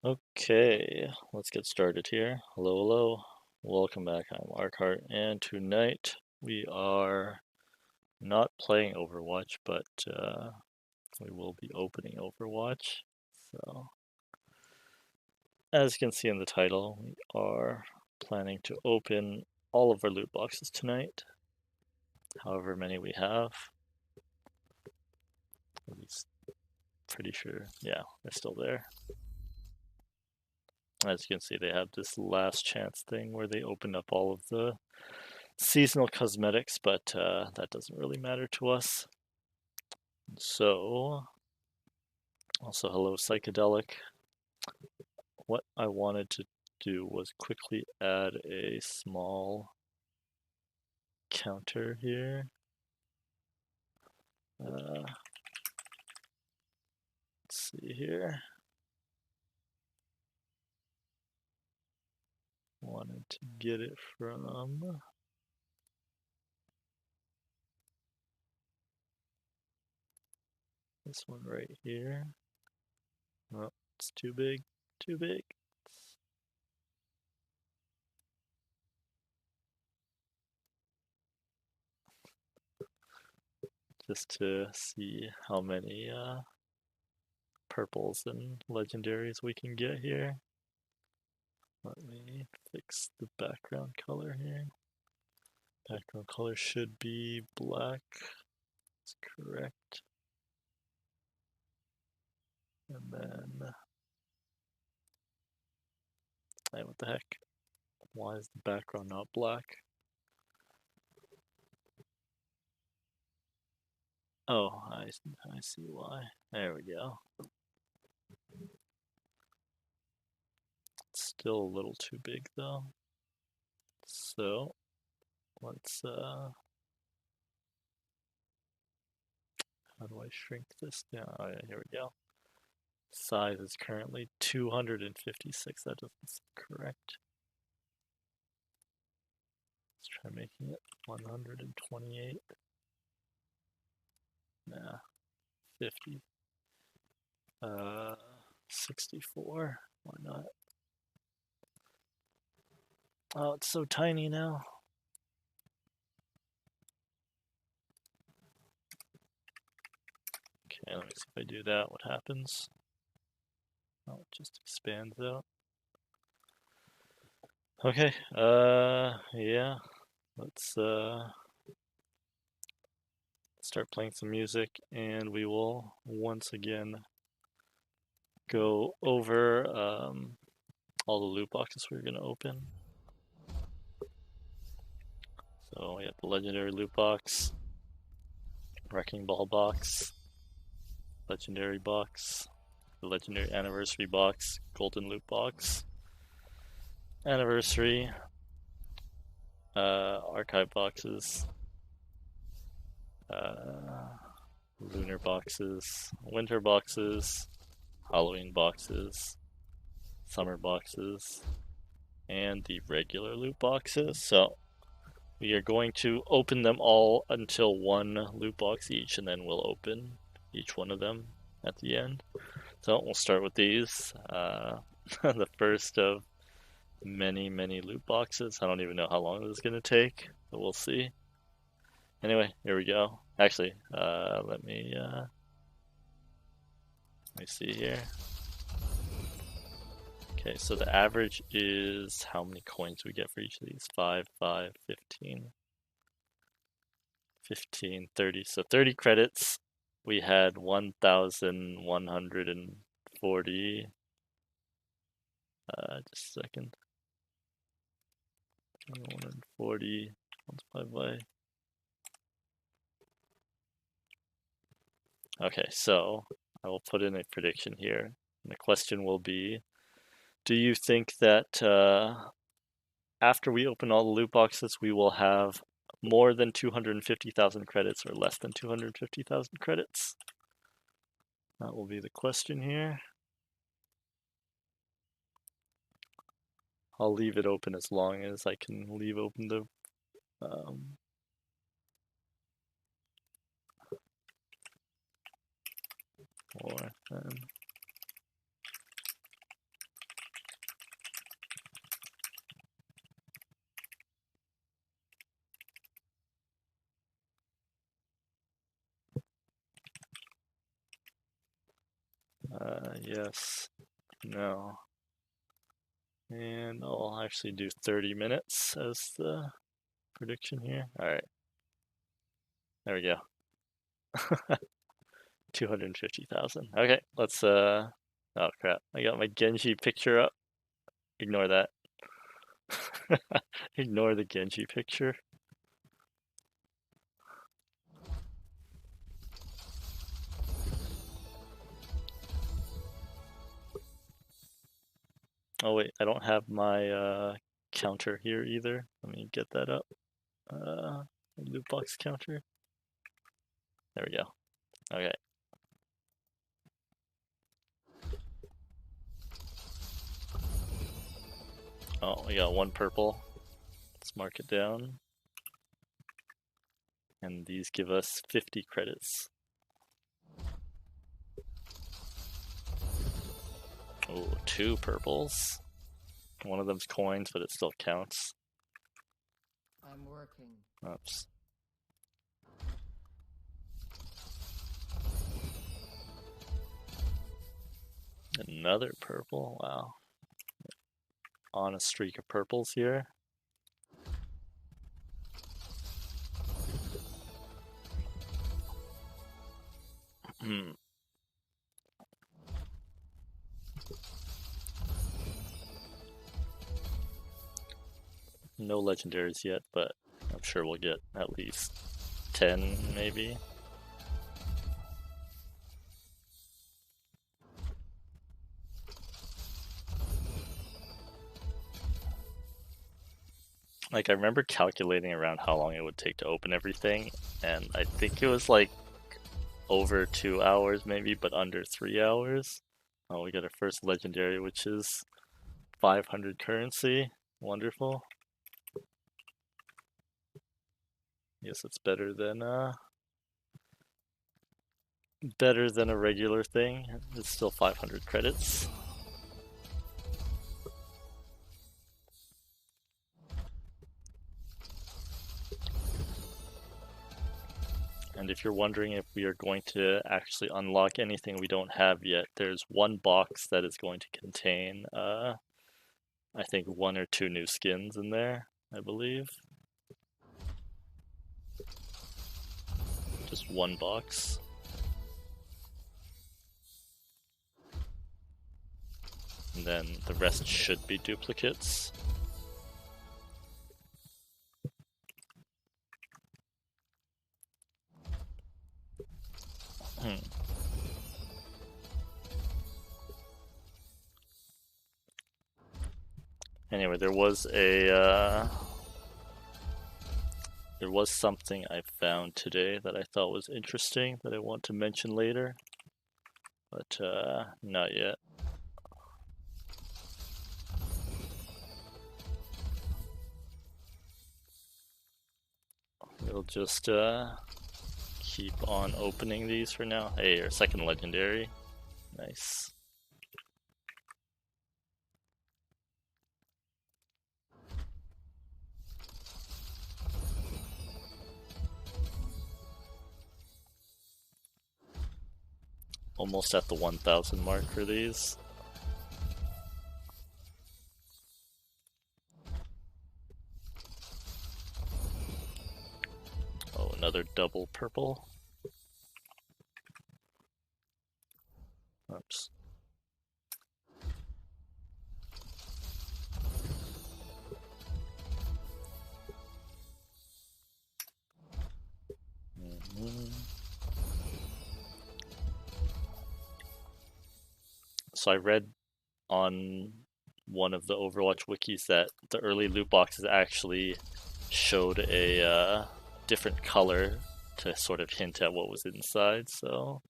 Okay, let's get started here. Hello, hello. Welcome back. I'm Arkhart, and tonight we are not playing Overwatch, but we will be opening Overwatch. So, as you can see in the title, we are planning to open all of our loot boxes tonight, however many we have. At least, pretty sure, yeah, they're still there. As you can see, they have this last chance thing where they open up all of the seasonal cosmetics, but that doesn't really matter to us. So, also hello psychedelic. What I wanted to do was quickly add a small counter here. Let's see here. Wanted to get it from this one right here. Oh, it's too big, too big. Just to see how many purples and legendaries we can get here. Let me fix the background color here. Background color should be black. That's correct. And then, hey, what the heck? Why is the background not black? Oh, I see why. There we go. It's still a little too big though. So, let's, how do I shrink this down? Oh yeah, here we go. Size is currently 256. That doesn't seem correct. Let's try making it 128. Nah, 50. 64. Why not? Oh, it's so tiny now. Okay, let me see if I do that, what happens. Oh, it just expands out. Okay, yeah, let's start playing some music, and we will once again go over all the loot boxes we're gonna open. So we have the legendary loot box, wrecking ball box, legendary box, the legendary anniversary box, golden loot box, anniversary, archive boxes, lunar boxes, winter boxes, Halloween boxes, summer boxes, and the regular loot boxes. So we are going to open them all until one loot box each, and then we'll open each one of them at the end. So we'll start with these. The first of many, many loot boxes. I don't even know how long this is going to take, but we'll see. Anyway, here we go. Actually, let me see here. Okay, so the average is how many coins we get for each of these? 5, 5, 15, 15, 30. So 30 credits. We had 1,140. Just a second. 140 multiplied by. Okay, so I will put in a prediction here. And the question will be, do you think that after we open all the loot boxes, we will have more than 250,000 credits or less than 250,000 credits? That will be the question here. I'll leave it open as long as I can leave open the or Yes. No. And I'll actually do 30 minutes as the prediction here. Alright. There we go. 250,000. Okay, let's oh crap. I got my Genji picture up. Ignore that. Ignore the Genji picture. Oh wait, I don't have my counter here either. Let me get that up. Loot box counter. There we go. Okay. Oh, we got one purple. Let's mark it down. And these give us 50 credits. Oh, two purples. One of them's coins, but it still counts. I'm working. Oops. Another purple. Wow. On a streak of purples here. No legendaries yet, but I'm sure we'll get at least 10 maybe. Like, I remember calculating around how long it would take to open everything, and I think it was like over 2 hours maybe, but under 3 hours. Oh, we got our first legendary, which is 500 currency. Wonderful. Yes, it's better than a regular thing. It's still 500 credits. And if you're wondering if we are going to actually unlock anything we don't have yet, there's one box that is going to contain, I think 1 or 2 new skins in there, I believe. Just one box. And then the rest should be duplicates. Anyway, there was something I found today that I thought was interesting that I want to mention later, but not yet. We'll just keep on opening these for now. Hey, our second legendary. Nice. Almost at the 1,000 mark for these. Oh, another double purple. Oops. So I read on one of the Overwatch wikis that the early loot boxes actually showed a different color to sort of hint at what was inside, so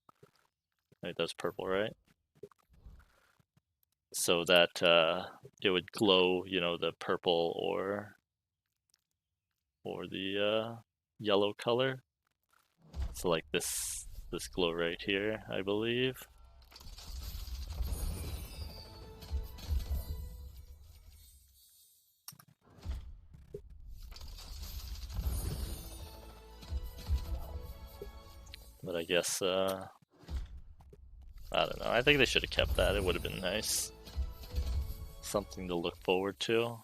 I think that's purple, right? So that it would glow, you know, the purple or the yellow color. So like this glow right here, I believe. But I guess I don't know. I think they should have kept that. It would have been nice. Something to look forward to.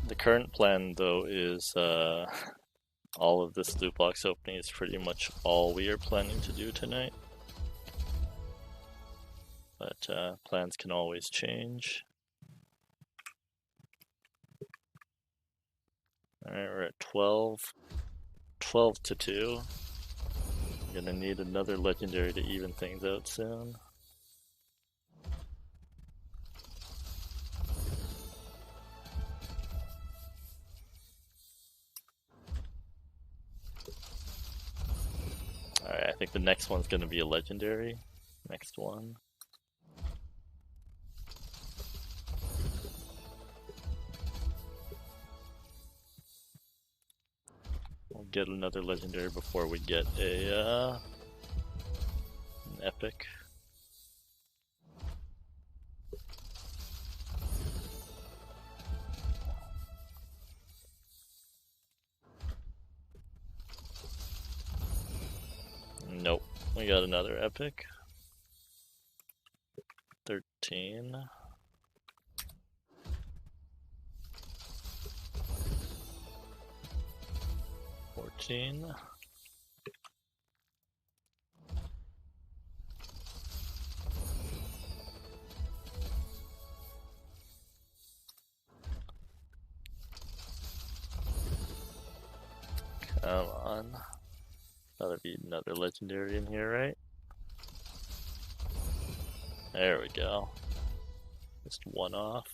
The current plan, though, is all of this loot box opening is pretty much all we are planning to do tonight. But plans can always change. Alright, we're at 12. 12 to 2. I'm gonna need another legendary to even things out soon. Alright, I think the next one's gonna be a legendary. Next one. We'll get another legendary before we get an epic. Nope, we got another epic. 13. 14. Come on. Gotta be another legendary in here, right? There we go. Just one off.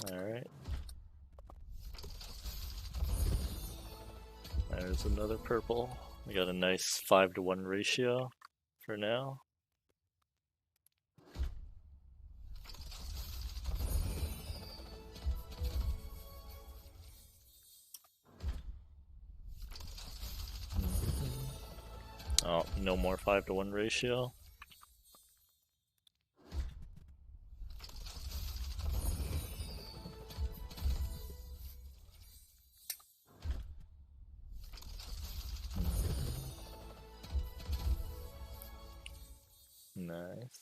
Alright. There's another purple. We got a nice 5-to-1 ratio for now. Oh, no more 5-to-1 ratio. Nice.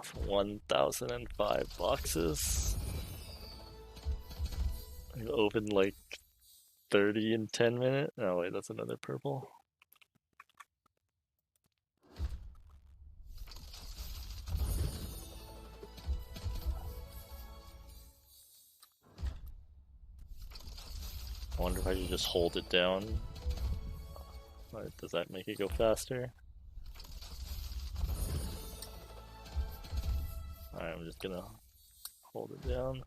For 1,005 boxes. We opened like 30 in 10 minutes. Oh wait, that's another purple. I wonder if I should just hold it down. Or does that make it go faster? Alright, I'm just gonna hold it down.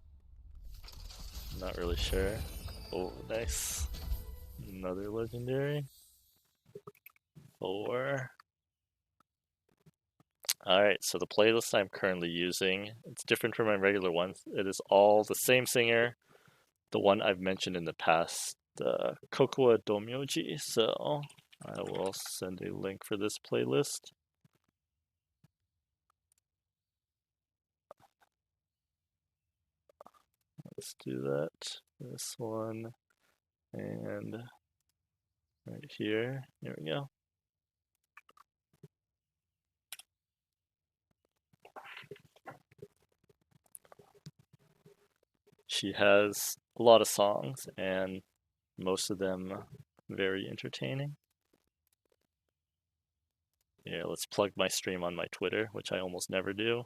Not really sure. Oh, nice. Another legendary. 4. Alright, so the playlist I'm currently using, it's different from my regular ones. It is all the same singer, the one I've mentioned in the past, Kokoa Domyoji. So I will send a link for this playlist. Let's do that. This one and right here. There we go. She has a lot of songs, and most of them very entertaining. Yeah, let's plug my stream on my Twitter, which I almost never do.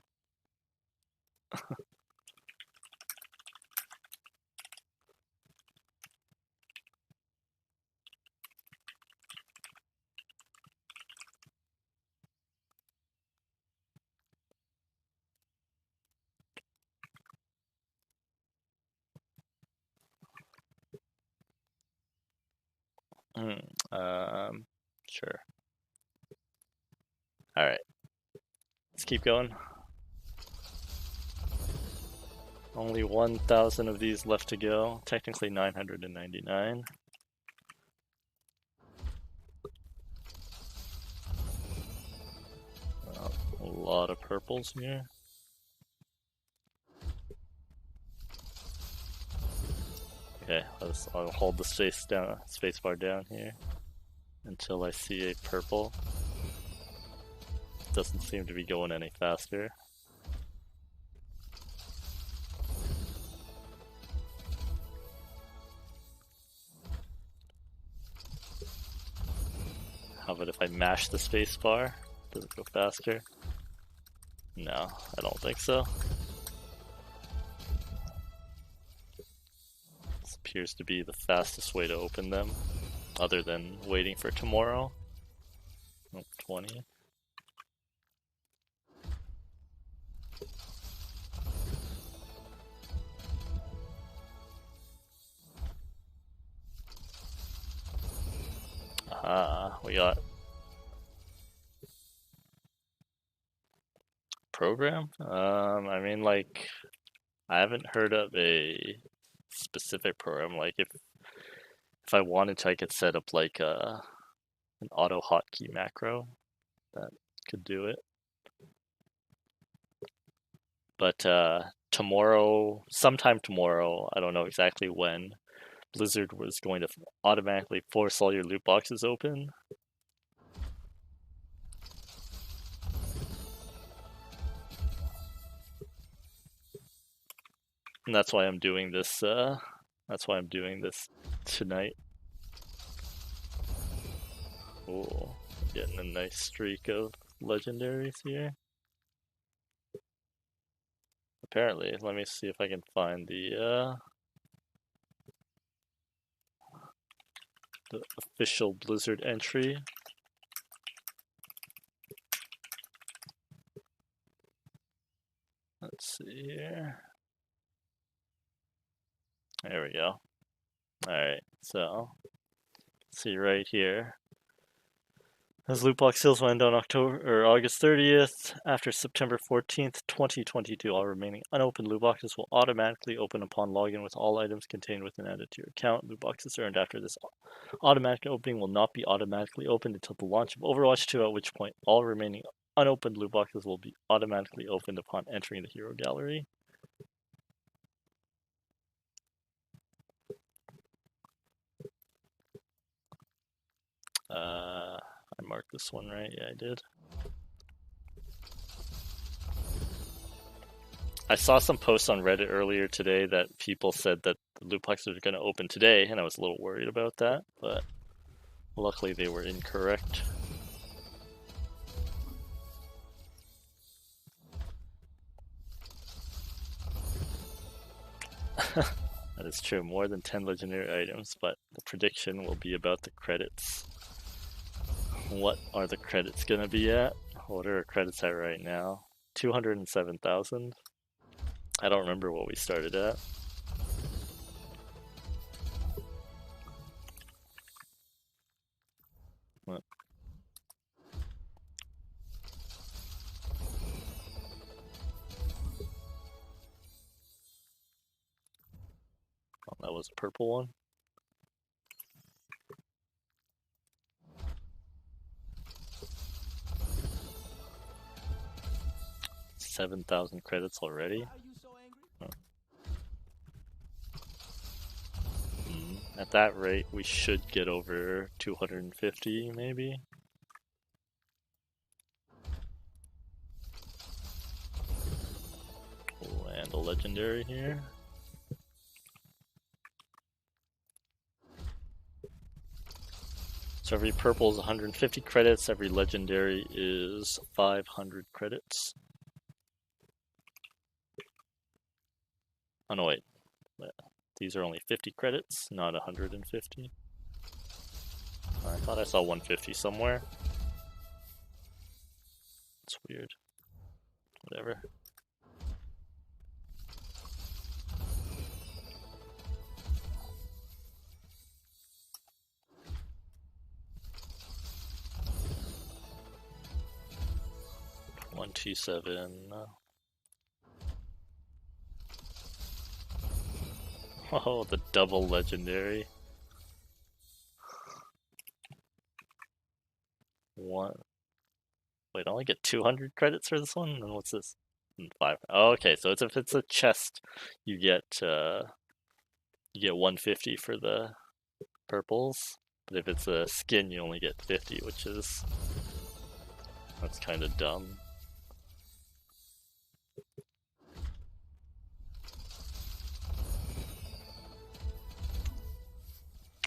Sure. All right, let's keep going. Only 1,000 of these left to go. Technically 999. A lot of purples here. Okay, I'll hold the space bar down here until I see a purple. Doesn't seem to be going any faster. How about if I mash the space bar? Does it go faster? No, I don't think so. This appears to be the fastest way to open them, other than waiting for tomorrow. Oh, 20. Aha, we got program. I mean, like, I haven't heard of a specific program. Like, if I wanted to, I could set up like an auto hotkey macro that could do it. But sometime tomorrow, I don't know exactly when, Blizzard was going to automatically force all your loot boxes open. And that's why I'm doing this. That's why I'm doing this tonight. Oh, getting a nice streak of legendaries here. Apparently, let me see if I can find the official Blizzard entry. Let's see here. There we go. Alright, so see right here. As loot box sales will end on August 30th, after September 14th, 2022, all remaining unopened loot boxes will automatically open upon login with all items contained within added to your account. Loot boxes earned after this automatic opening will not be automatically opened until the launch of Overwatch 2, at which point all remaining unopened loot boxes will be automatically opened upon entering the hero gallery. I marked this one right. Yeah, I did. I saw some posts on Reddit earlier today that people said that the loot boxes are going to open today, and I was a little worried about that, but luckily they were incorrect. That is true, more than 10 legendary items, but the prediction will be about the credits. What are the credits gonna be at? What are our credits at right now? 207,000? I don't remember what we started at. What? Oh, that was a purple one. 7,000 credits already? Oh. At that rate, we should get over 250, maybe? Oh, and a legendary here. So every purple is 150 credits, every legendary is 500 credits. Oh no, wait. These are only 50 credits, not 150. I thought I saw 150 somewhere. It's weird. Whatever. One, two, seven. Oh, the double legendary. One. Wait, I only get 200 credits for this one? And what's this? 5. Oh, okay, so if it's a chest, you get 150 for the purples. But if it's a skin, you only get 50, that's kind of dumb.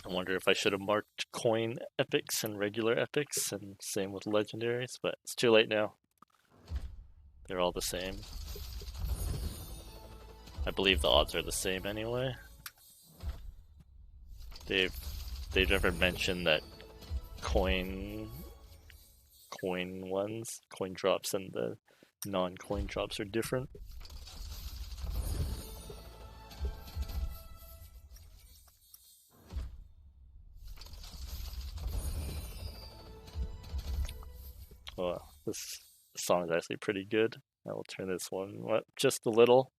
I wonder if I should have marked coin epics and regular epics, and same with legendaries, but it's too late now. They're all the same. I believe the odds are the same anyway. They've never mentioned that coin drops and the non-coin drops are different. Oh, this song is actually pretty good. I will turn this one up just a little.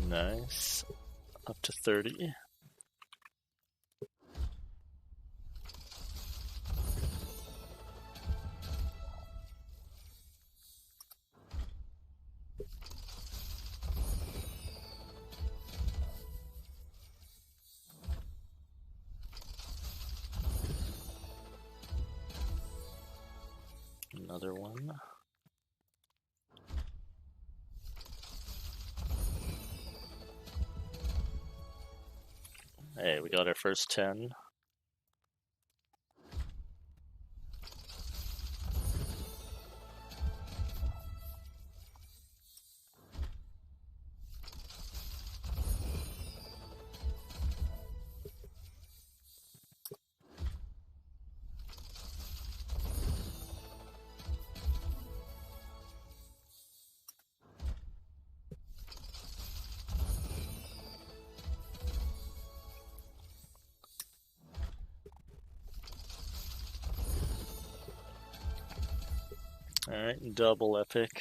Nice. Up to 30. Another one. Hey, we got our first 10. Alright, double epic.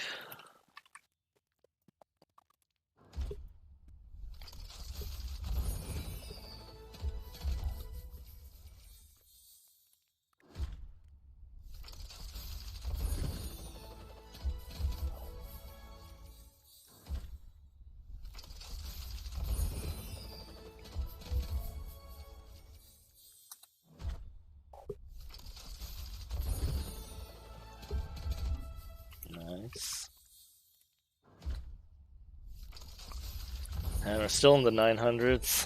Nice. And we're still in the 900s.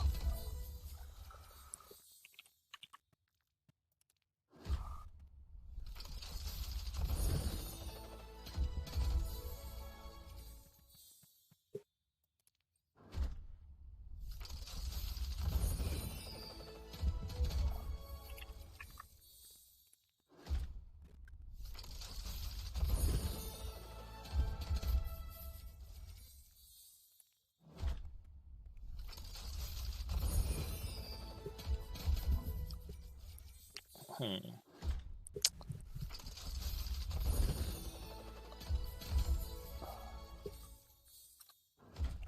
I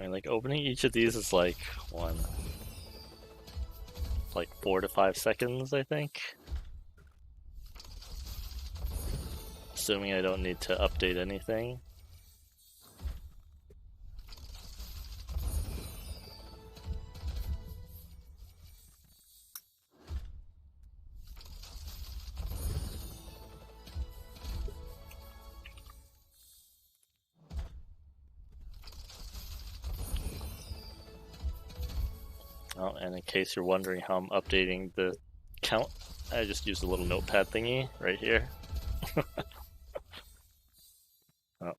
mean, like, opening each of these is like, like 4 to 5 seconds, I think. Assuming I don't need to update anything. Oh, and in case you're wondering how I'm updating the count, I just used a little notepad thingy right here. Oh,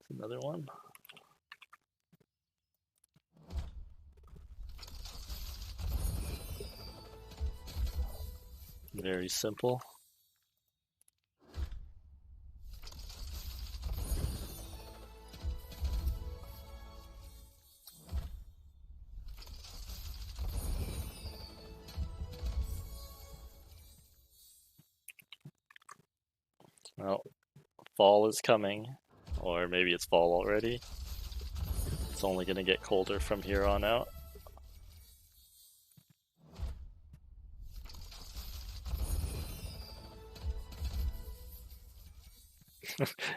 another one. Very simple. Well, fall is coming, or maybe it's fall already. It's only going to get colder from here on out.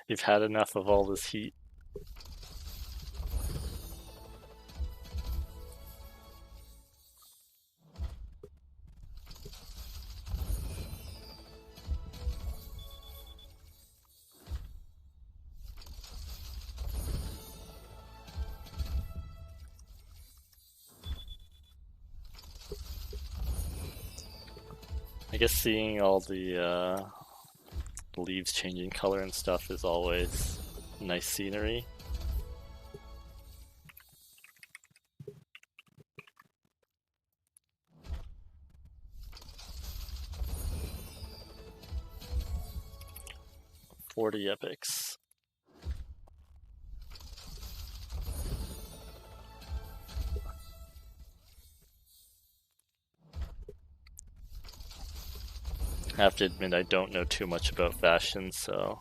You've had enough of all this heat. I guess seeing all the leaves changing color and stuff is always nice scenery. "40 epics." I have to admit I don't know too much about fashion, so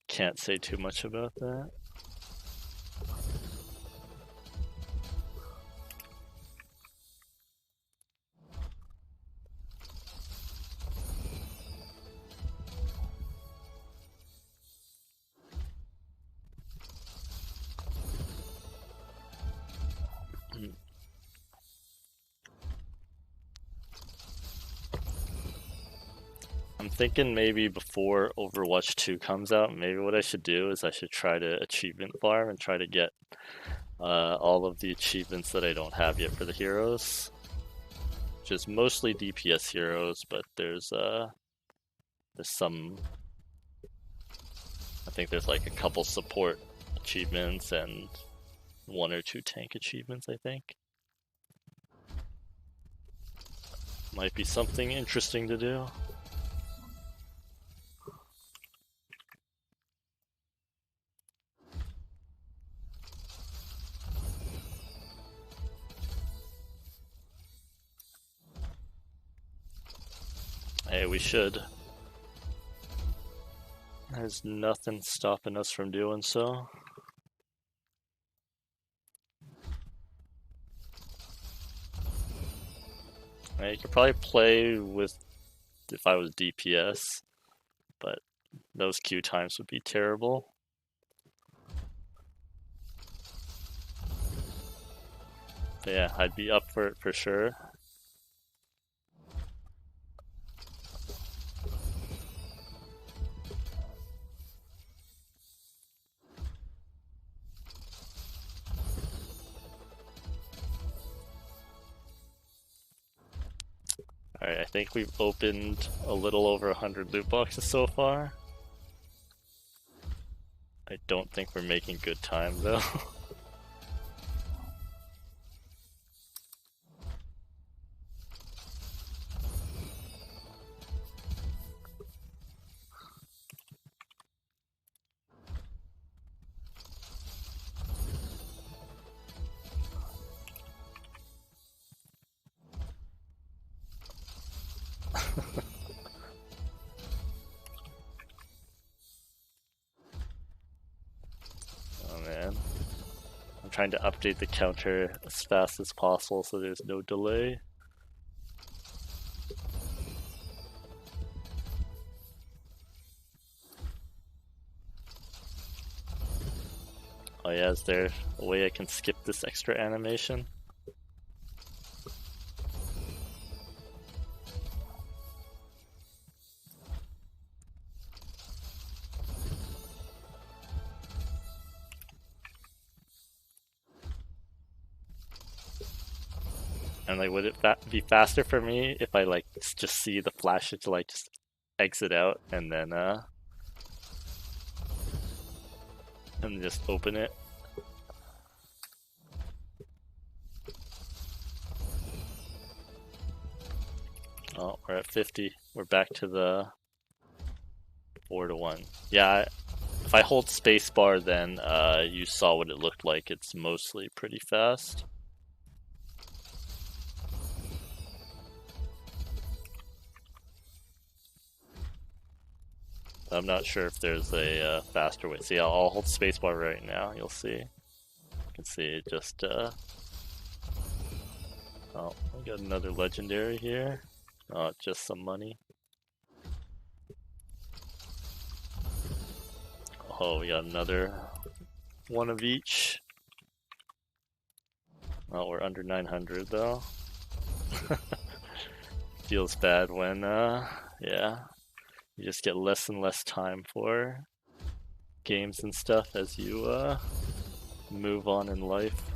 can't say too much about that. I'm thinking maybe before Overwatch 2 comes out, maybe what I should do is I should try to achievement farm and try to get all of the achievements that I don't have yet for the heroes. Which is mostly DPS heroes, but there's some, I think there's like a couple support achievements and 1 or 2 tank achievements, I think. Might be something interesting to do. Hey, we should. There's nothing stopping us from doing so. You could probably play with if I was DPS, but those queue times would be terrible. But yeah, I'd be up for it for sure. Alright, I think we've opened a little over 100 loot boxes so far. I don't think we're making good time though. Oh man. I'm trying to update the counter as fast as possible so there's no delay. Oh yeah, is there a way I can skip this extra animation? And like, would it be faster for me if I like just see the flash to like just exit out and then just open it? Oh, we're at 50. We're back to the 4-1. Yeah, if I hold spacebar, then you saw what it looked like. It's mostly pretty fast. I'm not sure if there's a faster way. See, I'll hold spacebar right now. You'll see. You can see it just. Oh, we got another legendary here. Oh, just some money. Oh, we got another one of each. Oh, we're under 900 though. Feels bad when, yeah, you just get less and less time for games and stuff as you move on in life.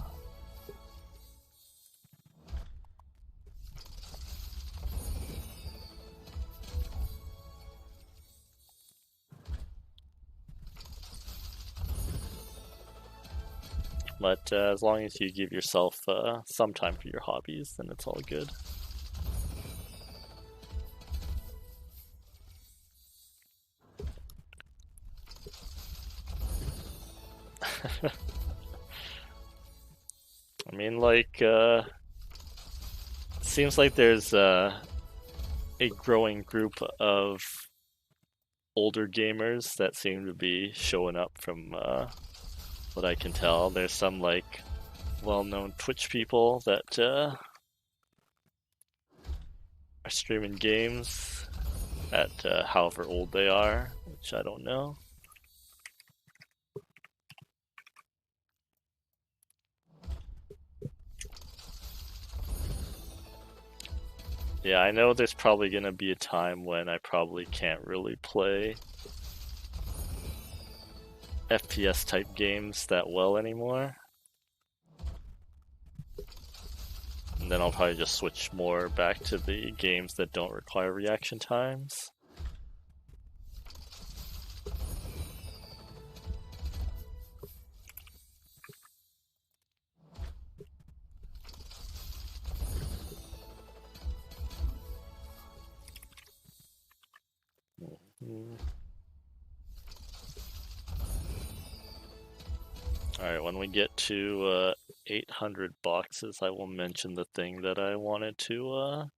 But as long as you give yourself some time for your hobbies, then it's all good. I mean, like, seems like there's a growing group of older gamers that seem to be showing up from what I can tell. There's some like well-known Twitch people that are streaming games at however old they are, which I don't know. Yeah, I know there's probably gonna be a time when I probably can't really play FPS type games that well anymore. And then I'll probably just switch more back to the games that don't require reaction times. Alright, when we get to 800 boxes, I will mention the thing that I wanted to,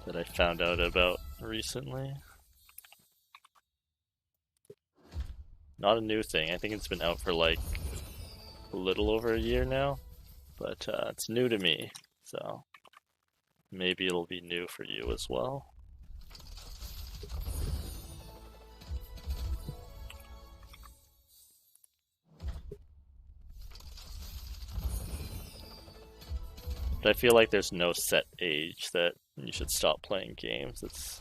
that I found out about recently. Not a new thing, I think it's been out for like a little over a year now, but it's new to me, so maybe it'll be new for you as well. But I feel like there's no set age that you should stop playing games. It's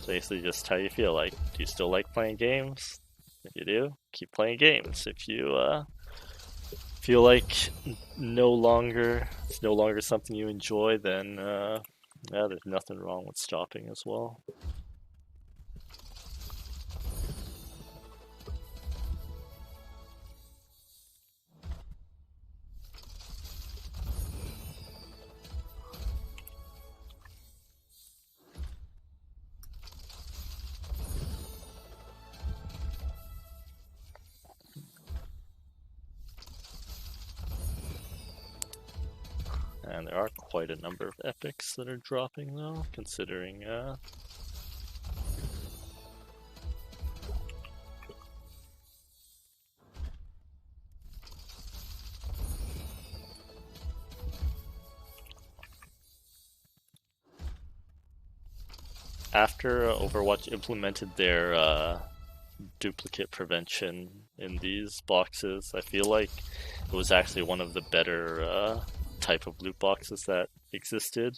basically just how you feel. Like, do you still like playing games? If you do, keep playing games. If you feel like it's no longer something you enjoy, then yeah, there's nothing wrong with stopping as well. And there are quite a number of epics that are dropping though, considering after Overwatch implemented their duplicate prevention in these boxes, I feel like it was actually one of the better type of loot boxes that existed.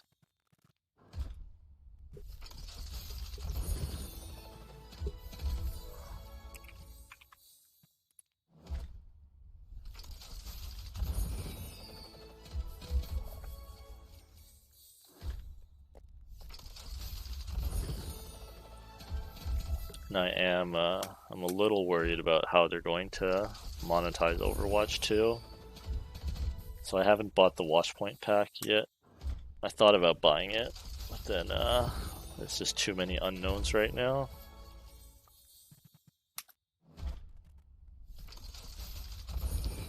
And I'm a little worried about how they're going to monetize Overwatch 2. So I haven't bought the Watchpoint pack yet. I thought about buying it, but then there's just too many unknowns right now.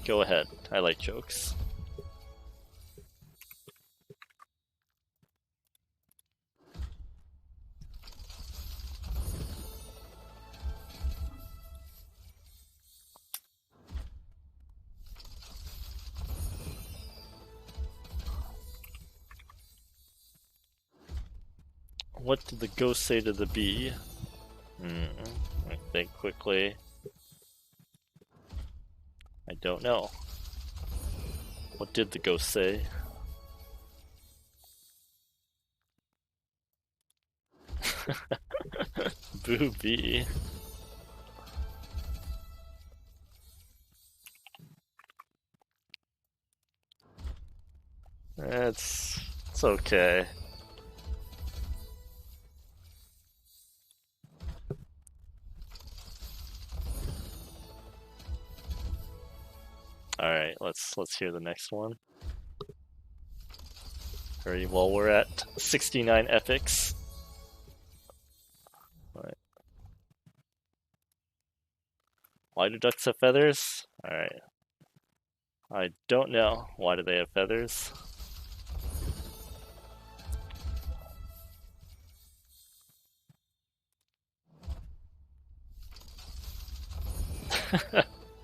Go ahead, I like jokes. What did the ghost say to the bee? I think quickly. I don't know. What did the ghost say? Boo bee. It's okay. Alright, let's hear the next one. Hurry, well, we're at 69 epics. Right. Why do ducks have feathers? Alright. I don't know. Why do they have feathers?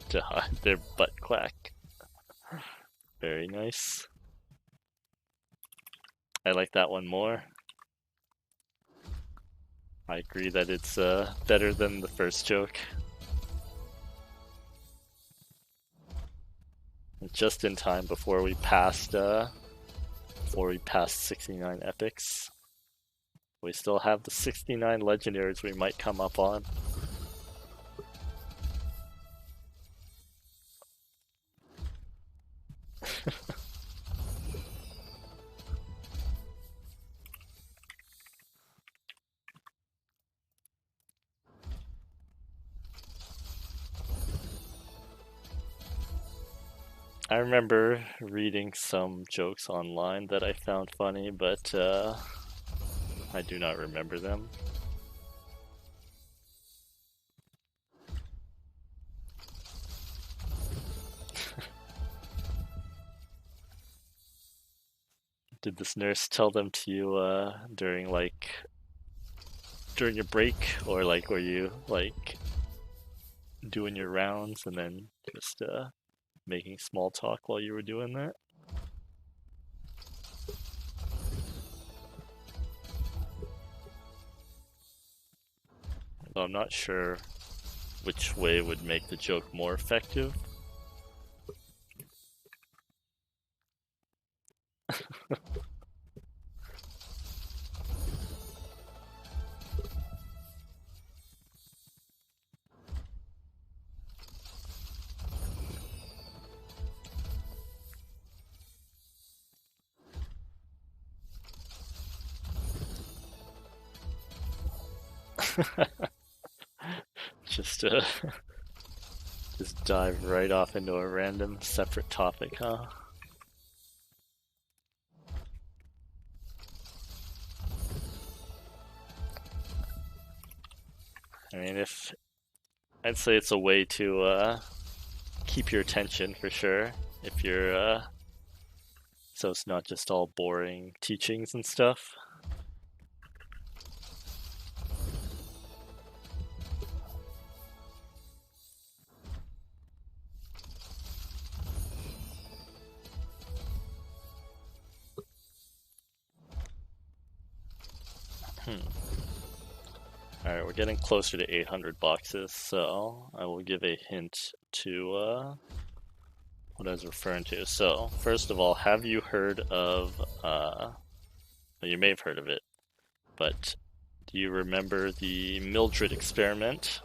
To hide their butt quack. Very nice. I like that one more. I agree that it's better than the first joke. Just in time before we passed 69 epics. We still have the 69 legendaries we might come up on. I remember reading some jokes online that I found funny, but I do not remember them. Did this nurse tell them to you during your break, or were you doing your rounds and then just making small talk while you were doing that? Well, I'm not sure which way would make the joke more effective. Just just dive right off into a random separate topic, huh? I mean, if I'd say it's a way to keep your attention for sure. If you're so it's not just all boring teachings and stuff. Alright, we're getting closer to 800 boxes, so I will give a hint to what I was referring to. So, first of all, have you heard of, well, you may have heard of it, but do you remember the Mildred experiment?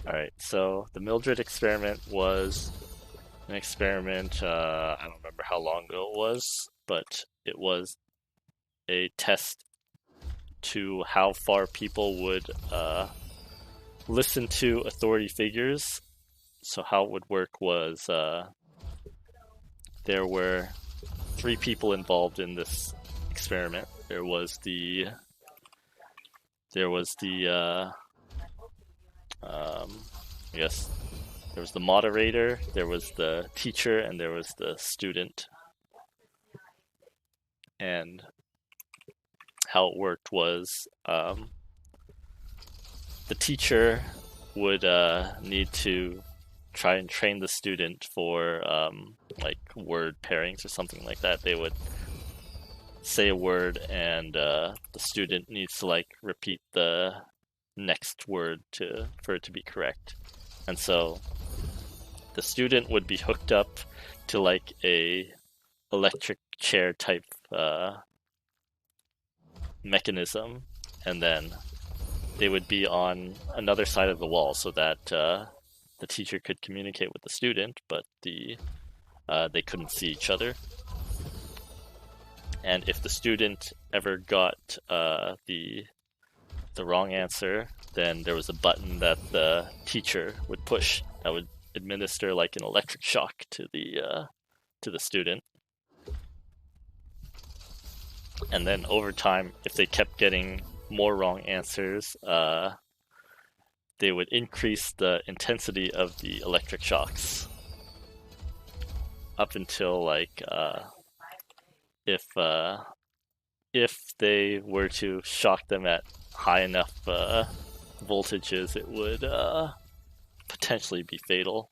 Alright, Alright, so the Mildred experiment was an experiment, I don't remember how long ago it was, but it was a test to how far people would listen to authority figures. So how it would work was there were three people involved in this experiment. There was the I guess there was the moderator, there was the teacher, and there was the student. And how it worked was the teacher would need to try and train the student for like word pairings or something like that. They would say a word, and the student needs to like repeat the next word for it to be correct. And so the student would be hooked up to like a electric chair type mechanism, and then they would be on another side of the wall so that the teacher could communicate with the student, but they couldn't see each other. And if the student ever got the wrong answer, then there was a button that the teacher would push that would administer like an electric shock to the student. And then over time, if they kept getting more wrong answers, they would increase the intensity of the electric shocks up until like if they were to shock them at high enough voltages, it would potentially be fatal.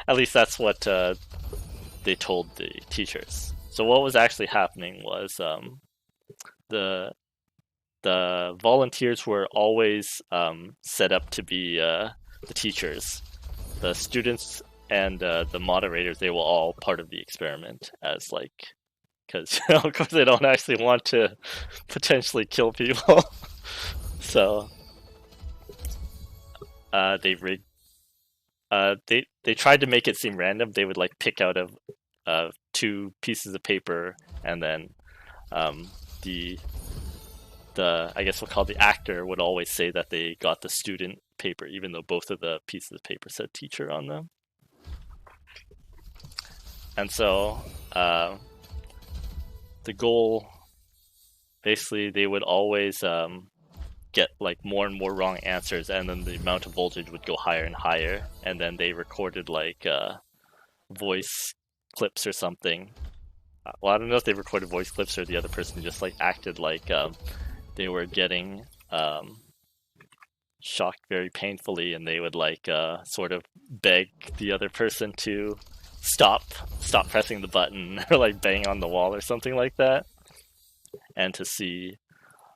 At least that's what they told the teachers. So what was actually happening was the volunteers were always set up to be the teachers. The students and the moderators, they were all part of the experiment as like, because of course they don't actually want to potentially kill people. So they rigged. They tried to make it seem random. They would like pick out of two pieces of paper, and then the I guess we'll call the actor would always say that they got the student paper, even though both of the pieces of paper said teacher on them. And so the goal, basically, they would always get like more and more wrong answers, and then the amount of voltage would go higher and higher, and then they recorded like voice clips or something. Well, I don't know if they recorded voice clips or the other person just like acted like they were getting shocked very painfully, and they would like sort of beg the other person to stop pressing the button or like bang on the wall or something like that, and to see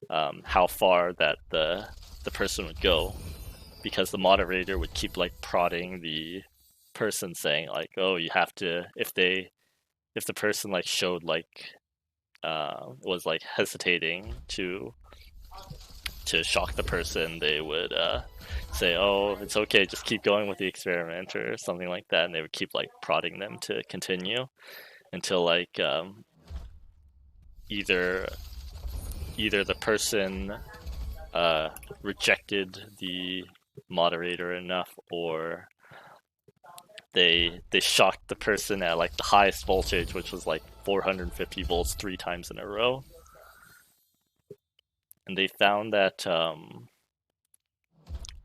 how far that the person would go, because the moderator would keep like prodding the person, saying like, oh, you have to, if the person like showed like was like hesitating to shock the person, they would say, oh, it's okay, just keep going with the experiment or something like that, and they would keep like prodding them to continue until like either the person rejected the moderator enough, or they shocked the person at like the highest voltage, which was like 450 volts 3 times in a row. And they found that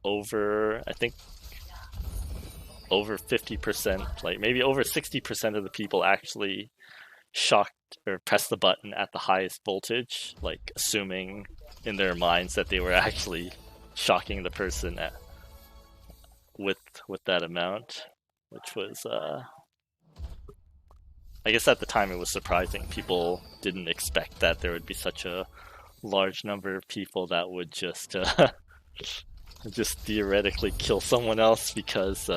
over 50%, like maybe over 60% of the people actually shocked or pressed the button at the highest voltage, like assuming in their minds that they were actually shocking the person with that amount, which was I guess at the time it was surprising. People didn't expect that there would be such a large number of people that would just just theoretically kill someone else because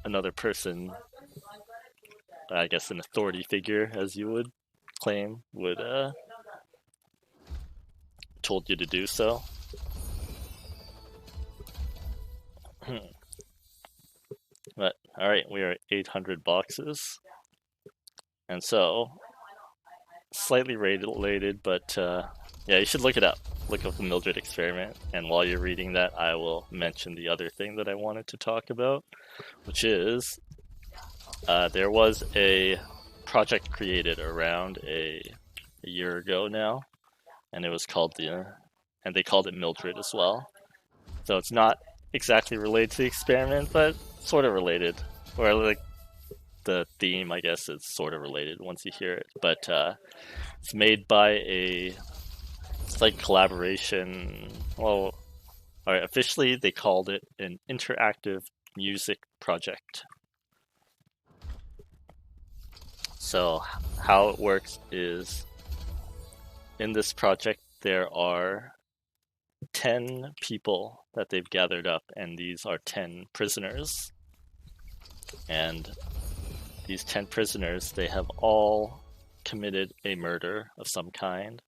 another person, I guess an authority figure, as you would claim, would told you to do so. But alright, we are at 800 boxes. And so, slightly related, but yeah, you should look it up. Look up the Mildred experiment. And while you're reading that, I will mention the other thing that I wanted to talk about, which is there was a project created around a year ago now, and it was called and they called it Mildred as well. So it's not exactly related to the experiment, but sort of related. Or like the theme, I guess, is sort of related once you hear it. But it's made by it's like collaboration. Well, all right, officially they called it an interactive music project. So how it works is in this project there are 10 people that they've gathered up, and these are 10 prisoners. And these 10 prisoners, they have all committed a murder of some kind.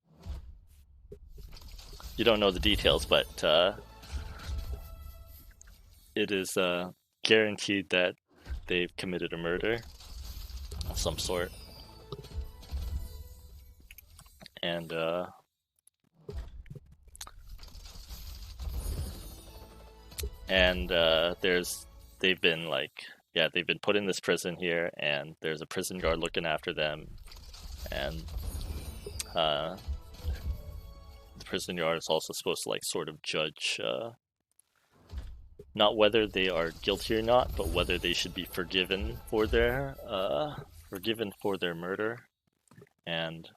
You don't know the details, but it is guaranteed that they've committed a murder of some sort. And they've been they've been put in this prison here, and there's a prison guard looking after them, and the prison guard is also supposed to sort of judge not whether they are guilty or not, but whether they should be forgiven for their murder. And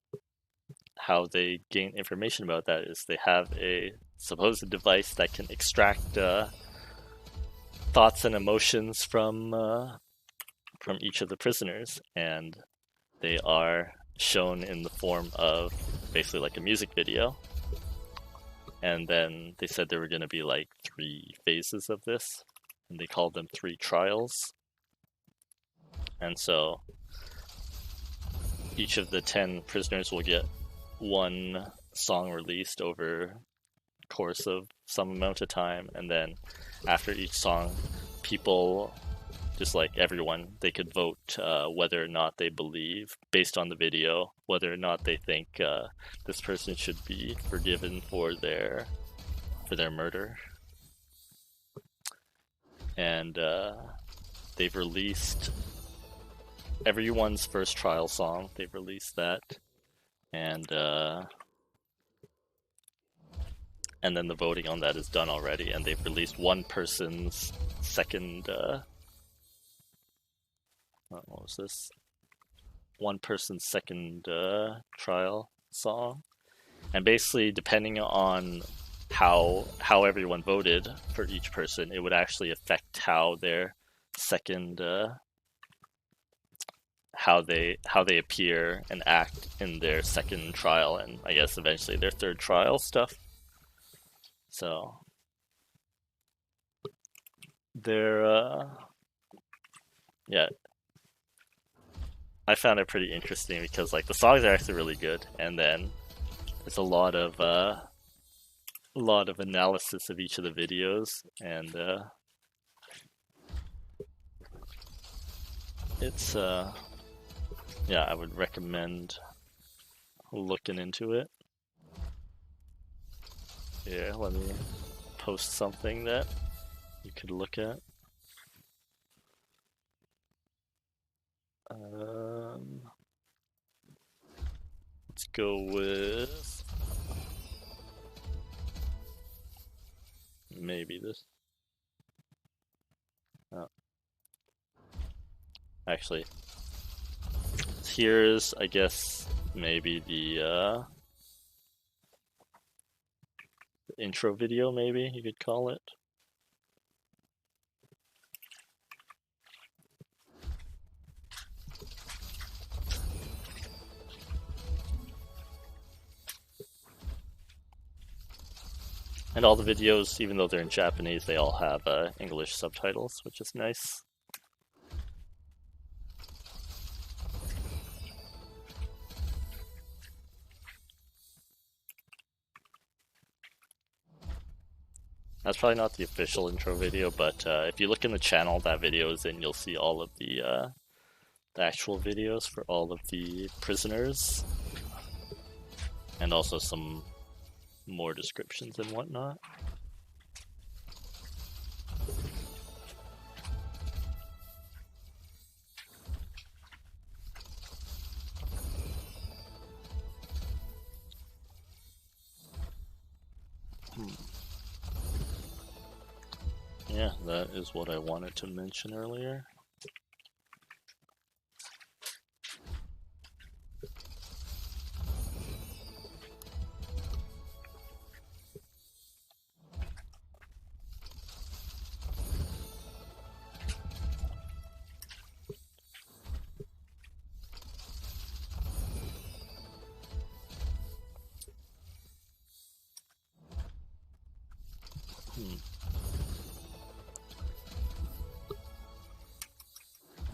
how they gain information about that is they have a supposed device that can extract thoughts and emotions from each of the prisoners, and they are shown in the form of basically like a music video. And then they said there were going to be 3 phases of this, and they called them 3 trials. And so each of the 10 prisoners will get 1 song released over the course of some amount of time, and then after each song, people, just like everyone, they could vote whether or not they believe, based on the video, whether or not they think this person should be forgiven for their murder. And they've released everyone's first trial song. They've released that, and then the voting on that is done already. And they've released one person's second. What was this? One person's second trial song, and basically, depending on how everyone voted for each person, it would actually affect how their second how they appear and act in their second trial, and I guess eventually their third trial stuff. So they're yeah, I found it pretty interesting because the songs are actually really good, and then there's a lot of analysis of each of the videos, and it's yeah, I would recommend looking into it. Here, let me post something that you could look at. Let's go with maybe this. Oh. Actually, here's, I guess, maybe the intro video, maybe you could call it. And all the videos, even though they're in Japanese, they all have English subtitles, which is nice. That's probably not the official intro video, but if you look in the channel that video is in, you'll see all of the actual videos for all of the prisoners, and also some more descriptions and whatnot. Yeah, that is what I wanted to mention earlier.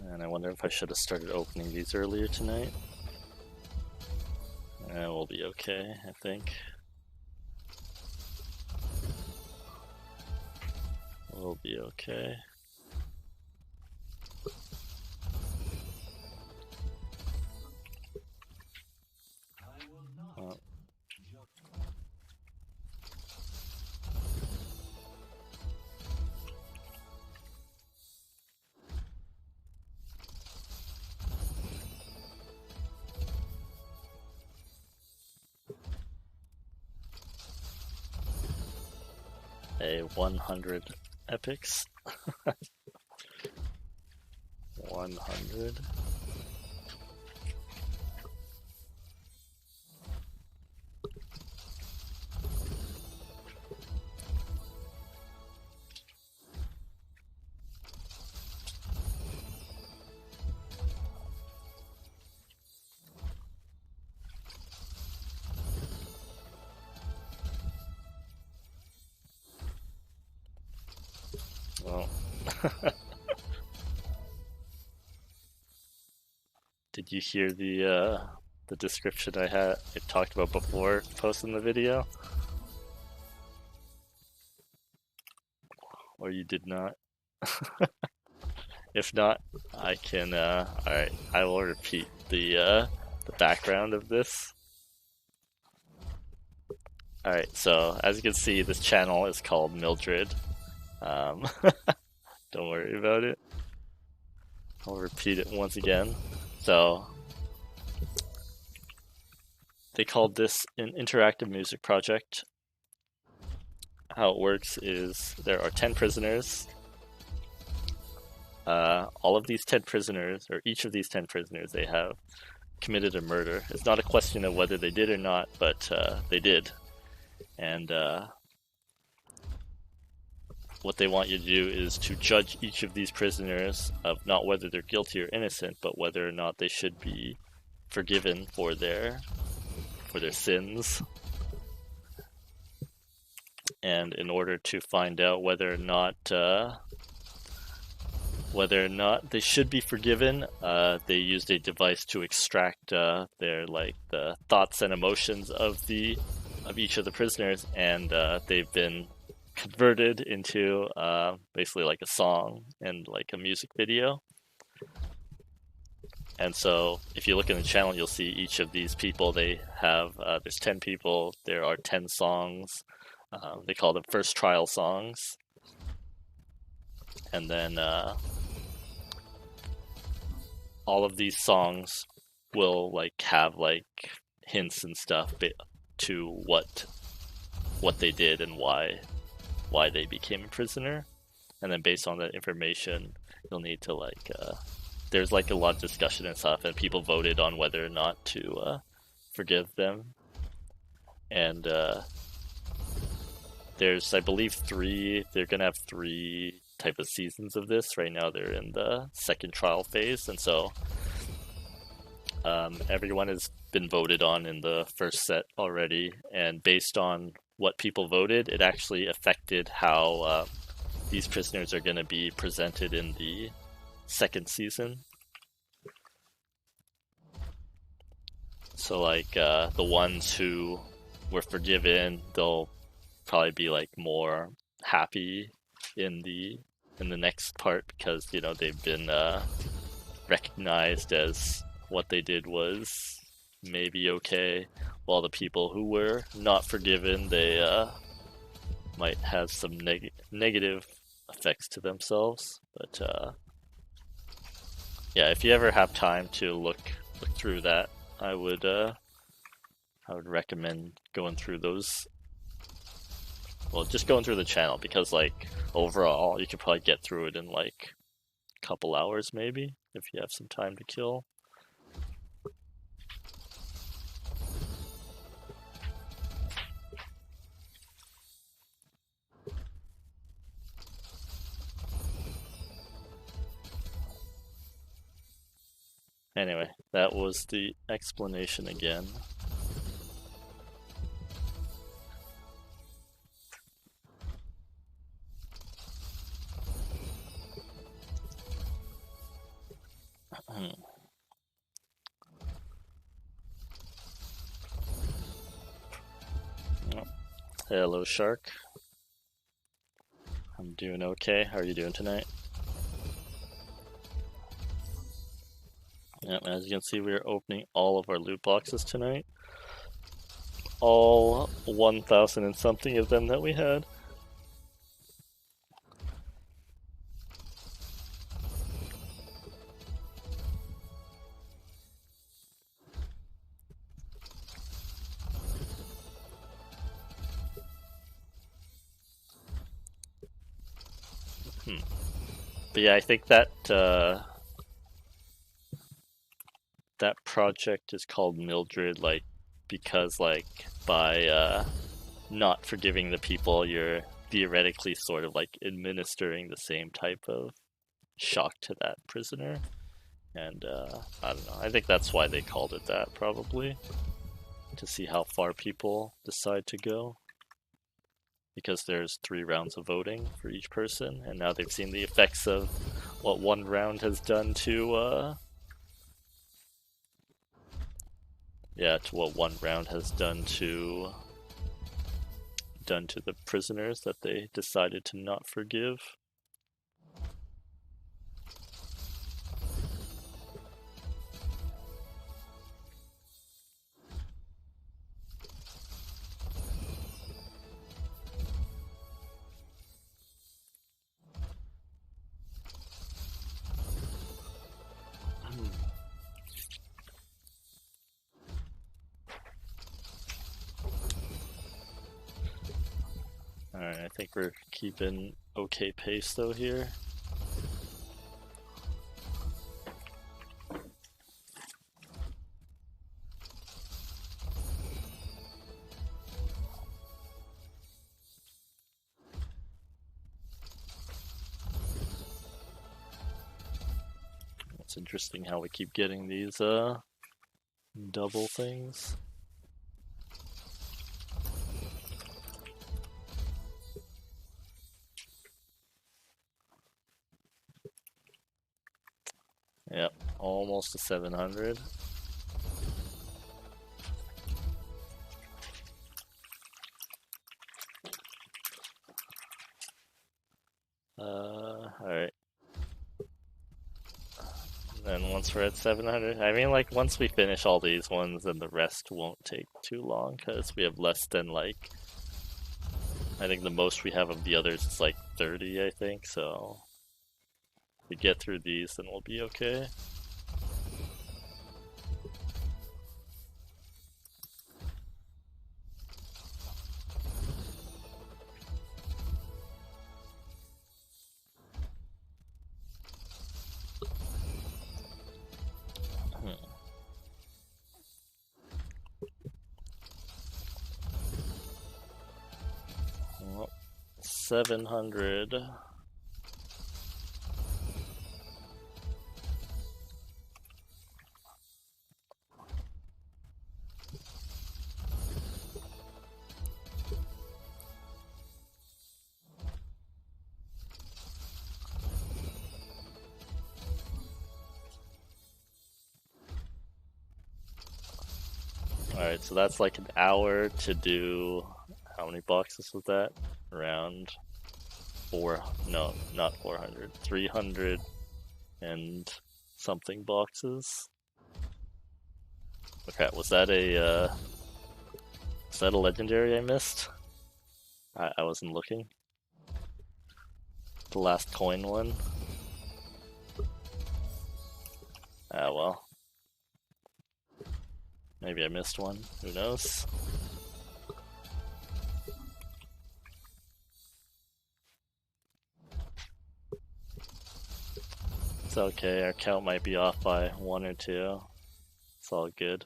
And I wonder if I should have started opening these earlier tonight. We'll be okay, I think. We'll be okay. Oh. A 100 epics. 100. Well, did you hear the description I talked about before posting the video? Or you did not? If not, I can. All right, I will repeat the background of this. All right, so as you can see, this channel is called Mildred. Don't worry about it. I'll repeat it once again. So they called this an interactive music project. How it works is there are 10 prisoners. All of these 10 prisoners, or each of these 10 prisoners, they have committed a murder. It's not a question of whether they did or not, but they did. And what they want you to do is to judge each of these prisoners of not whether they're guilty or innocent, but whether or not they should be forgiven for their sins. And in order to find out whether or not they should be forgiven, they used a device to extract the thoughts and emotions of each of the prisoners, and they've been converted into basically like a song and like a music video. And so if you look in the channel, you'll see each of these people. They have there's 10 people. There are 10 songs. They call them first trial songs. And then all of these songs will like have like hints and stuff to what they did and why they became a prisoner. And then based on that information, you'll need to like there's like a lot of discussion and stuff, and people voted on whether or not to forgive them. And there's, I believe, they're gonna have 3 type of seasons of this. Right now they're in the second trial phase, and so everyone has been voted on in the first set already, and based on what people voted, it actually affected how these prisoners are going to be presented in the second season. So like the ones who were forgiven, they'll probably be like more happy in the next part because they've been recognized as what they did was maybe okay, while the people who were not forgiven, they might have some negative effects to themselves. But yeah, if you ever have time to look through that, I would recommend going through those. Well, just going through the channel because like overall, you could probably get through it in like a couple hours maybe if you have some time to kill. Anyway, that was the explanation again. Hello, Shark. I'm doing okay. How are you doing tonight? Yep, as you can see, we are opening all of our loot boxes tonight. All 1,000 and something of them that we had. But yeah, I think that that project is called Mildred, like because like by not forgiving the people, you're theoretically sort of like administering the same type of shock to that prisoner. And I don't know. I think that's why they called it that, probably, to see how far people decide to go. Because there's 3 rounds of voting for each person, and now they've seen the effects of what one round has done to to what one round has done to the prisoners that they decided to not forgive. Alright, I think we're keeping okay pace though here. It's interesting how we keep getting these double things. Yep, almost to 700. Alright. Then once we're at 700, I mean, like, once we finish all these ones, then the rest won't take too long, because we have less than, like, I think the most we have of the others is, like, 30, I think, so if we get through these, then we'll be okay. Well, 700. Alright, so that's like an hour to do, how many boxes was that? Around no, not 400, 300 and something boxes. Okay, was that a legendary I missed? I wasn't looking. The last coin one. Ah, well. Maybe I missed one. Who knows? It's okay. Our count might be off by 1 or 2. It's all good.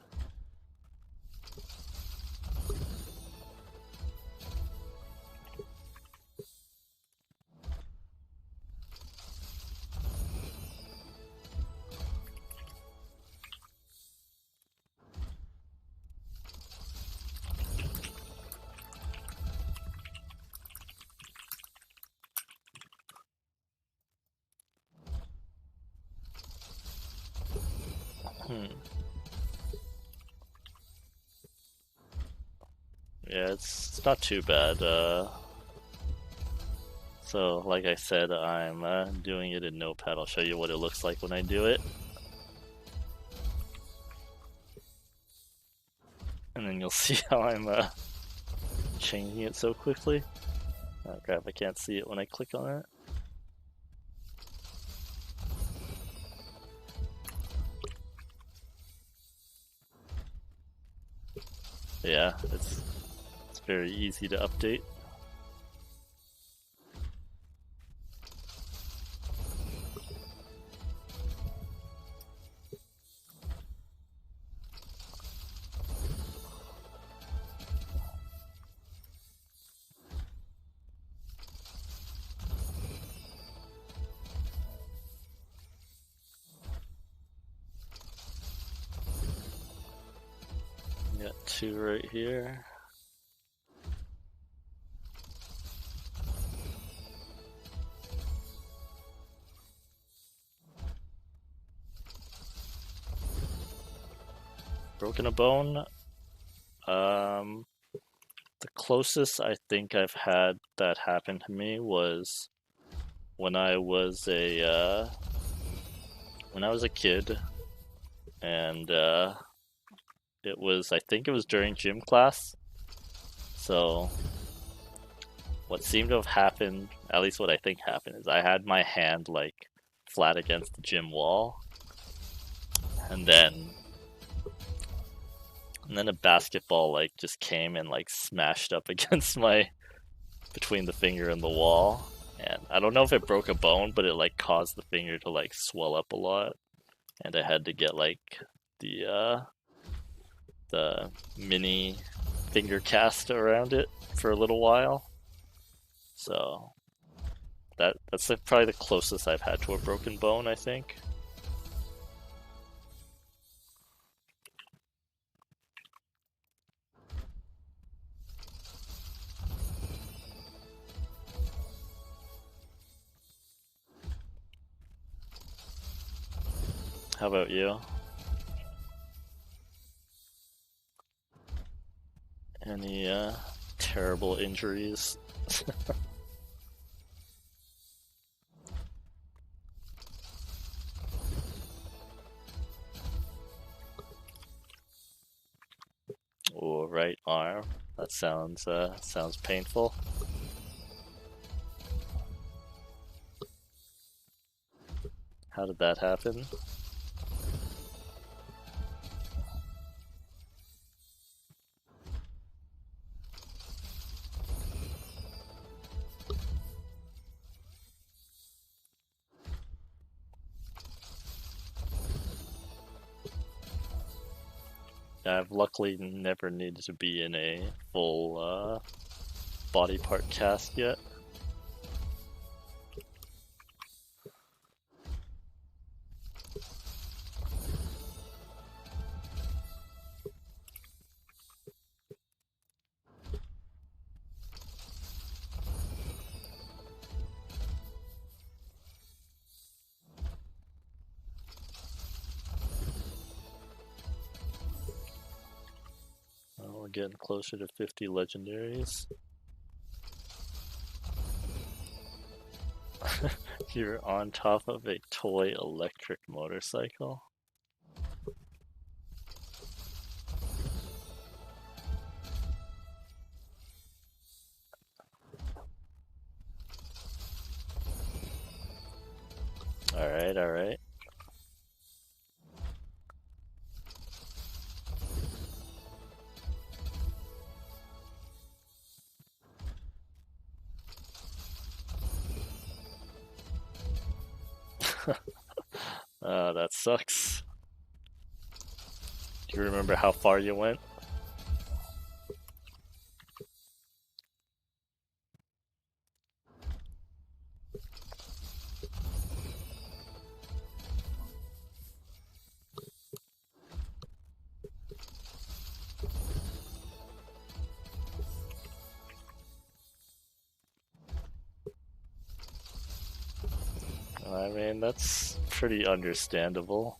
Yeah, it's not too bad. So, like I said, I'm doing it in Notepad. I'll show you what it looks like when I do it. And then you'll see how I'm changing it so quickly. Oh crap, I can't see it when I click on it. Yeah, it's very easy to update. Got 2 right here. Broken a bone. The closest I think I've had that happen to me was when I was a kid, and I think it was during gym class. So what seemed to have happened, at least what I think happened, is I had my hand like flat against the gym wall, and then a basketball like just came and like smashed up against my between the finger and the wall. And I don't know if it broke a bone, but it like caused the finger to like swell up a lot, and I had to get like the mini finger cast around it for a little while. So that's probably the closest I've had to a broken bone, I think. How about you? Any terrible injuries? Oh, right arm. That sounds painful. How did that happen? I've luckily never needed to be in a full body part cast yet. We're getting closer to 50 legendaries. You're on top of a toy electric motorcycle. Alright, alright. That sucks. Do you remember how far you went? I mean, that's pretty understandable.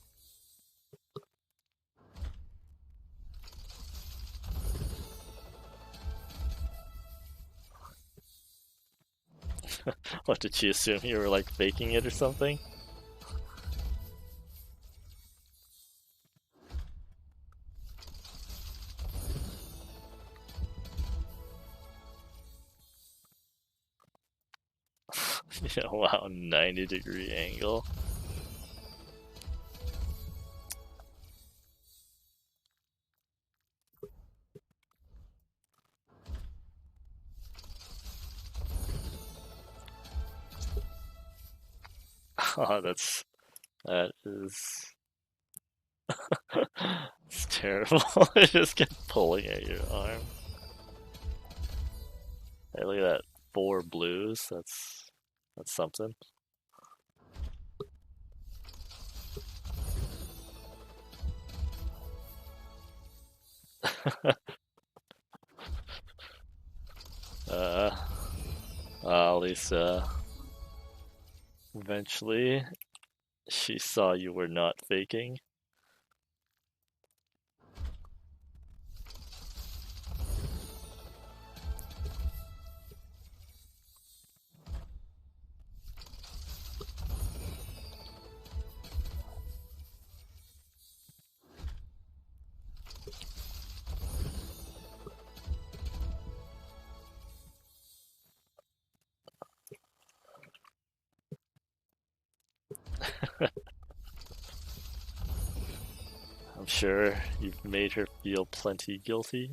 What, did she assume you were like faking it or something? Yeah, wow, 90-degree angle. Oh, that is it's terrible. I just kept pulling at your arm. Hey, look at that. 4 blues. That's something. uh, at least eventually she saw you were not faking. I'm sure you've made her feel plenty guilty.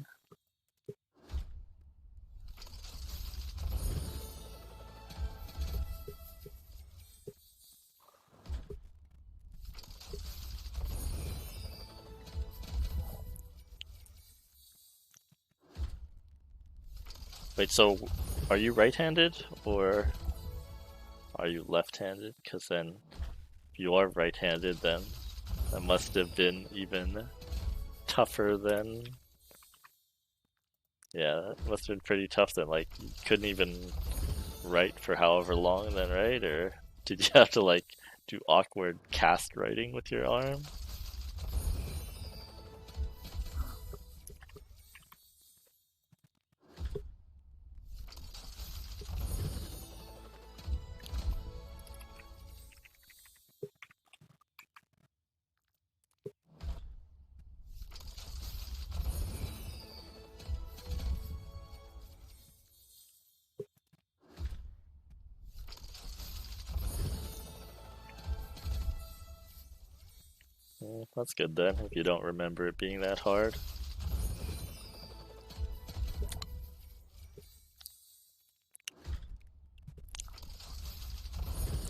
Wait, so are you right-handed or are you left-handed? Because then if you are right-handed, then that must have been even tougher than... Yeah, that must have been pretty tough then. Like, you couldn't even write for however long then, right? Or did you have to, like, do awkward cast writing with your arm? Well, that's good then, if you don't remember it being that hard.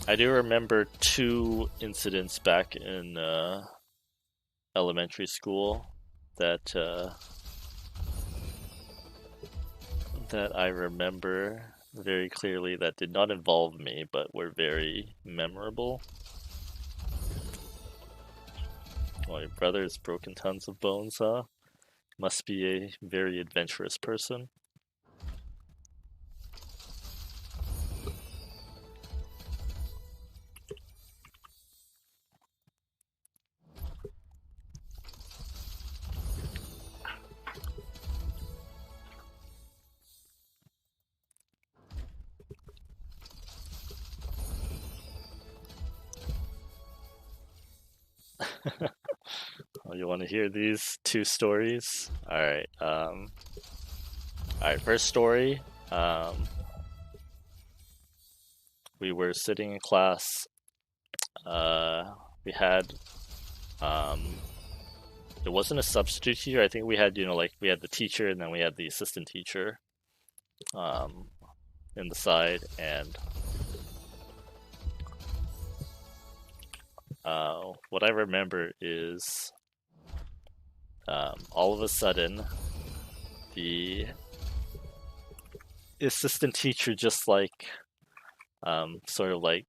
I do remember 2 incidents back in elementary school that that I remember very clearly that did not involve me, but were very memorable. Well, your brother's broken tons of bones, huh? Must be a very adventurous person. Oh, you want to hear these two stories? All right. First story. Um, we were sitting in class. We had um, it wasn't a substitute teacher. I think we had, like we had the teacher and then we had the assistant teacher um, in the side. And what I remember is all of a sudden the assistant teacher just like sort of like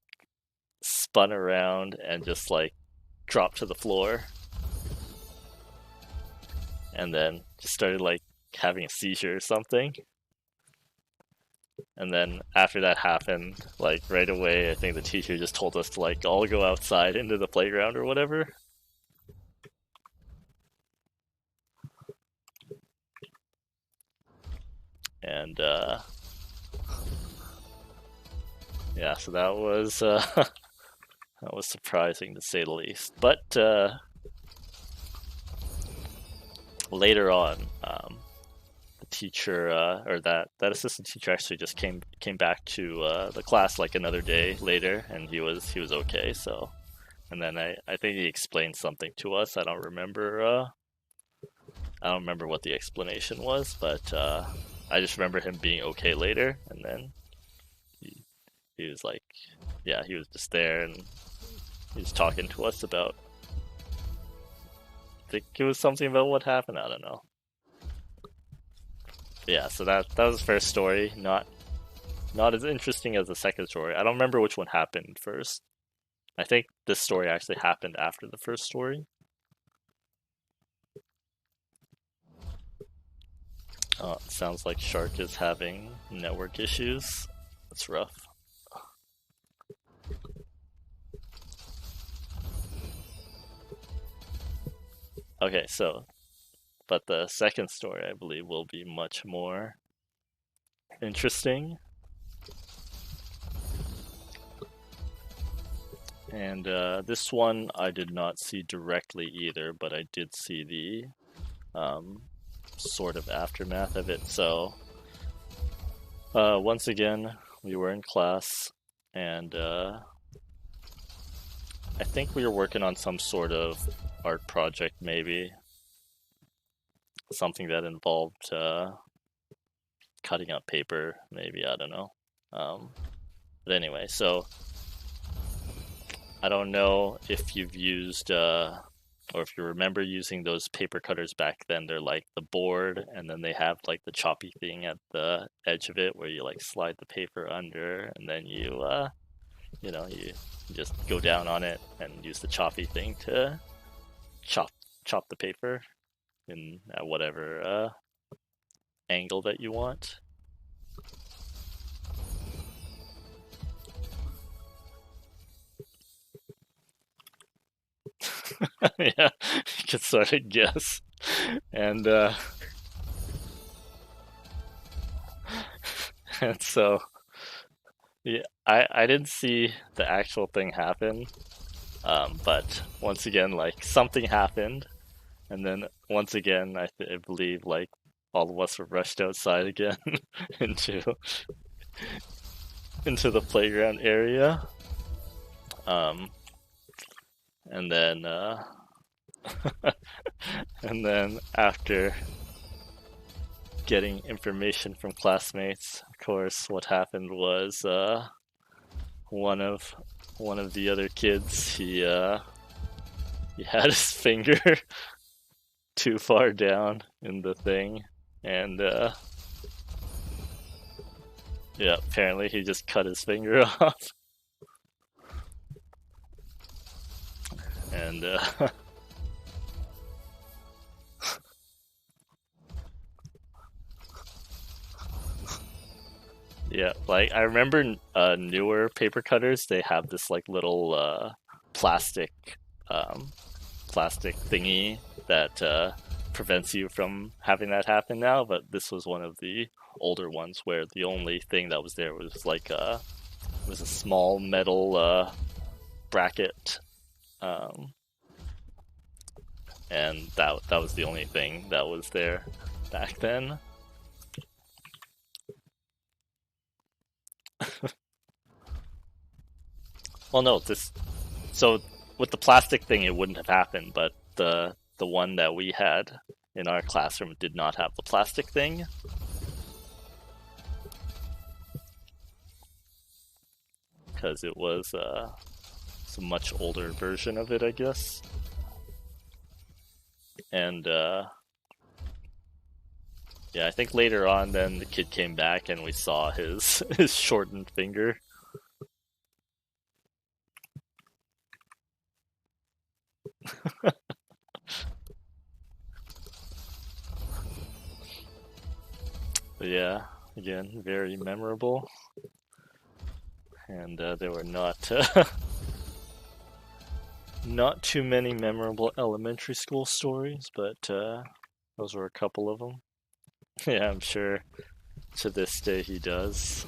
spun around and just like dropped to the floor and then just started like having a seizure or something. And then after that happened, like right away, I think the teacher just told us to like all go outside into the playground or whatever. And yeah, so that was that was surprising to say the least. But later on, the teacher or that assistant teacher actually just came back to the class like another day later, and he was okay. So, and then I think he explained something to us. I don't remember what the explanation was, but I just remember him being okay later, and then he, he was like, yeah, he was just there and he was talking to us about. I think it was something about what happened. I don't know. But yeah, so that was the first story. Not as interesting as the second story. I don't remember which one happened first. I think this story actually happened after the first story. Oh, it sounds like Shark is having network issues. That's rough. Okay, so, but the second story, I believe, will be much more interesting. And this one I did not see directly either, but I did see the sort of aftermath of it. So, once again, we were in class, and I think we were working on some sort of art project, maybe something that involved cutting up paper, maybe, I don't know. But anyway, so I don't know if you've used or if you remember using those paper cutters back then. They're like the board, and then they have like the choppy thing at the edge of it where you like slide the paper under, and then you just go down on it and use the choppy thing to chop chop the paper in at whatever angle that you want. Yeah, you could sort of guess. And and so yeah, I didn't see the actual thing happen. But once again, like something happened, and then once again, I believe like all of us were rushed outside again into into the playground area. Um, and then and then after getting information from classmates, of course, what happened was one of one of the other kids he had his finger too far down in the thing, and yeah, apparently he just cut his finger off, and yeah, like I remember newer paper cutters, they have this like little plastic um, plastic thingy that prevents you from having that happen now, but this was one of the older ones where the only thing that was there was like was a small metal bracket um, and that was the only thing that was there back then. Well, no, so with the plastic thing, it wouldn't have happened, but the one that we had in our classroom did not have the plastic thing. Because it was a much older version of it, I guess. And yeah, I think later on, then the kid came back and we saw his his shortened finger. But yeah, again, very memorable. And there were not not too many memorable elementary school stories, but those were a couple of them. Yeah, I'm sure to this day he does.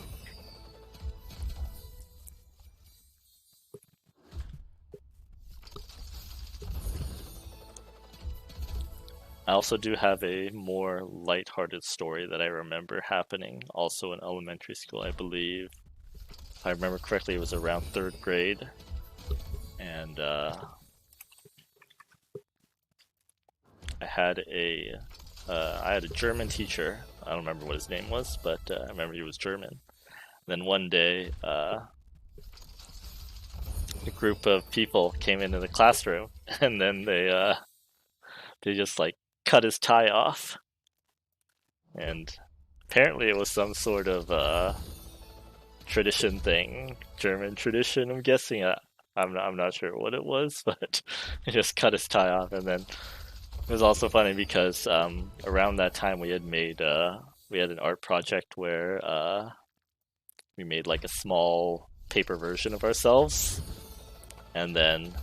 I also do have a more lighthearted story that I remember happening also in elementary school, I believe. If I remember correctly, it was around third grade. And I had a German teacher. I don't remember what his name was, but I remember he was German. Then one day, a group of people came into the classroom, and then they just like cut his tie off, and apparently it was some sort of tradition thing, German tradition. I'm guessing. I'm not sure what it was, but they just cut his tie off, and then it was also funny because around that time we had made we had an art project where we made like a small paper version of ourselves, and then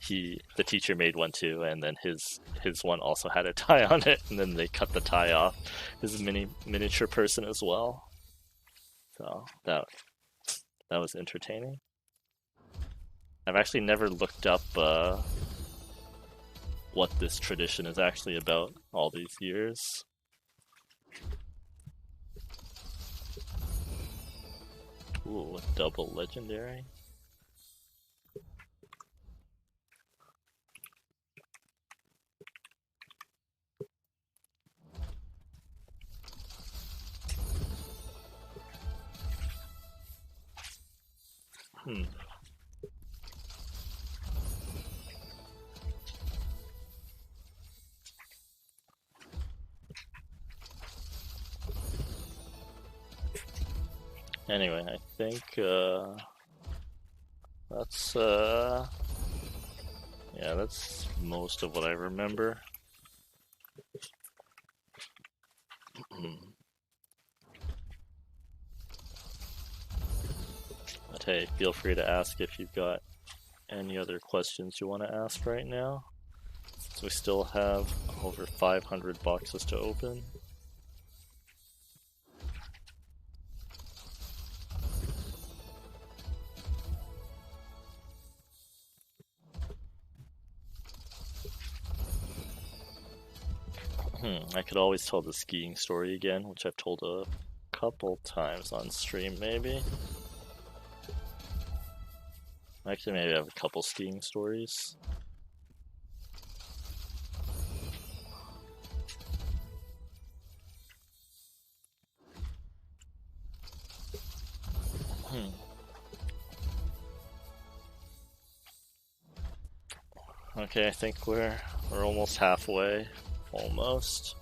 the teacher made one too, and then his one also had a tie on it, and then they cut the tie off his miniature person as well. So that was entertaining. I've actually never looked up what this tradition is actually about all these years. Ooh, double legendary. Hmm. Anyway, I think that's yeah, that's most of what I remember. But hey, feel free to ask if you've got any other questions you want to ask right now. So we still have over 500 boxes to open. I could always tell the skiing story again, which I've told a couple times on stream, maybe. Actually, maybe I have a couple skiing stories. Okay, I think we're almost halfway. Almost.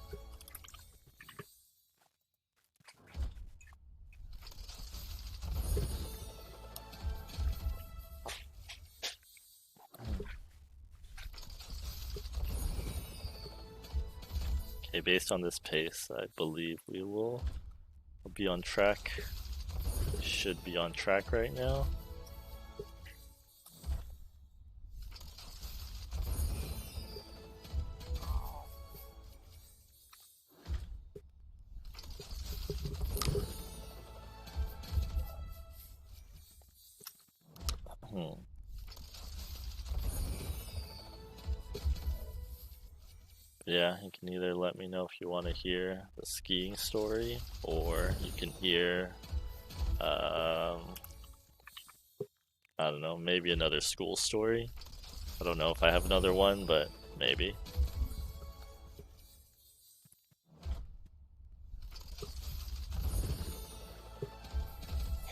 Okay, based on this pace, I believe we will be on track. Should be on track right now. yeah, you can either let me know if you want to hear the skiing story, or you can hear, I don't know, maybe another school story. I don't know if I have another one, but maybe.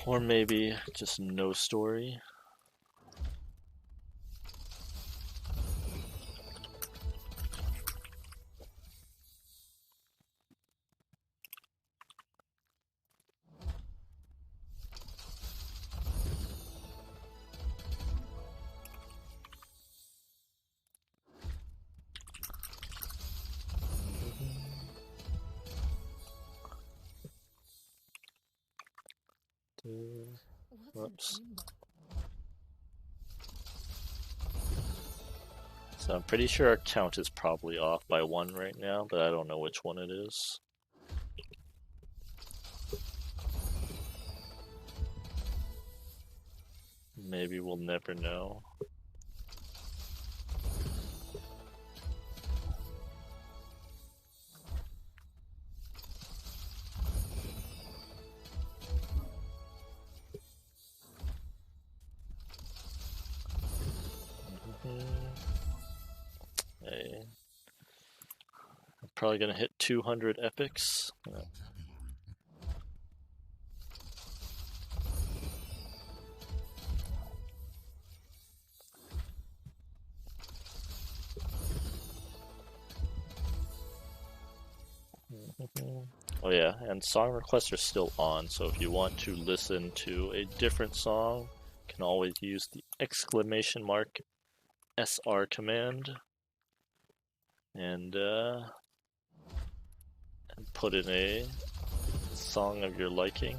Or maybe just no story. Whoops. So I'm pretty sure our count is probably off by one right now, but I don't know which one it is. Maybe we'll never know. Hey. I'm probably gonna hit 200 epics. Yeah. Oh yeah, and song requests are still on, so if you want to listen to a different song, you can always use the exclamation mark SR command and put in a song of your liking.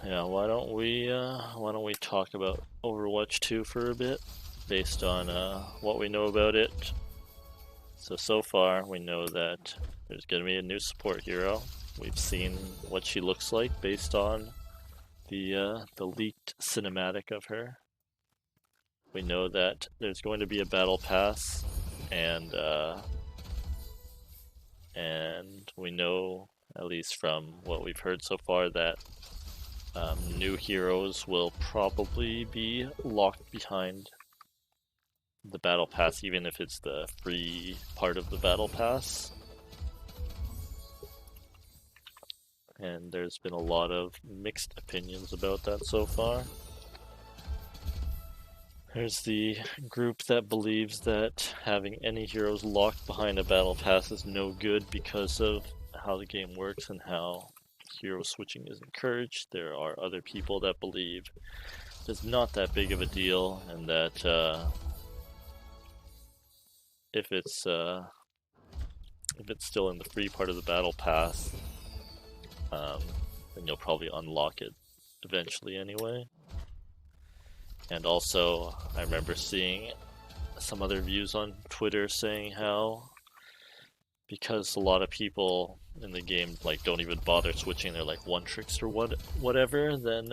Yeah, why don't we talk about Overwatch 2 for a bit, based on what we know about it. So far we know that there's gonna be a new support hero. We've seen what she looks like based on the leaked cinematic of her. We know that there's going to be a battle pass, and we know, at least from what we've heard so far, that new heroes will probably be locked behind the battle pass, even if it's the free part of the battle pass. And there's been a lot of mixed opinions about that so far. There's the group that believes that having any heroes locked behind a battle pass is no good because of how the game works and how hero switching is encouraged. There are other people that believe it's not that big of a deal, and that if it's still in the free part of the battle pass, then you'll probably unlock it eventually anyway. And also, I remember seeing some other views on Twitter saying how, because a lot of people in the game like don't even bother switching, they're like one tricks or whatever, then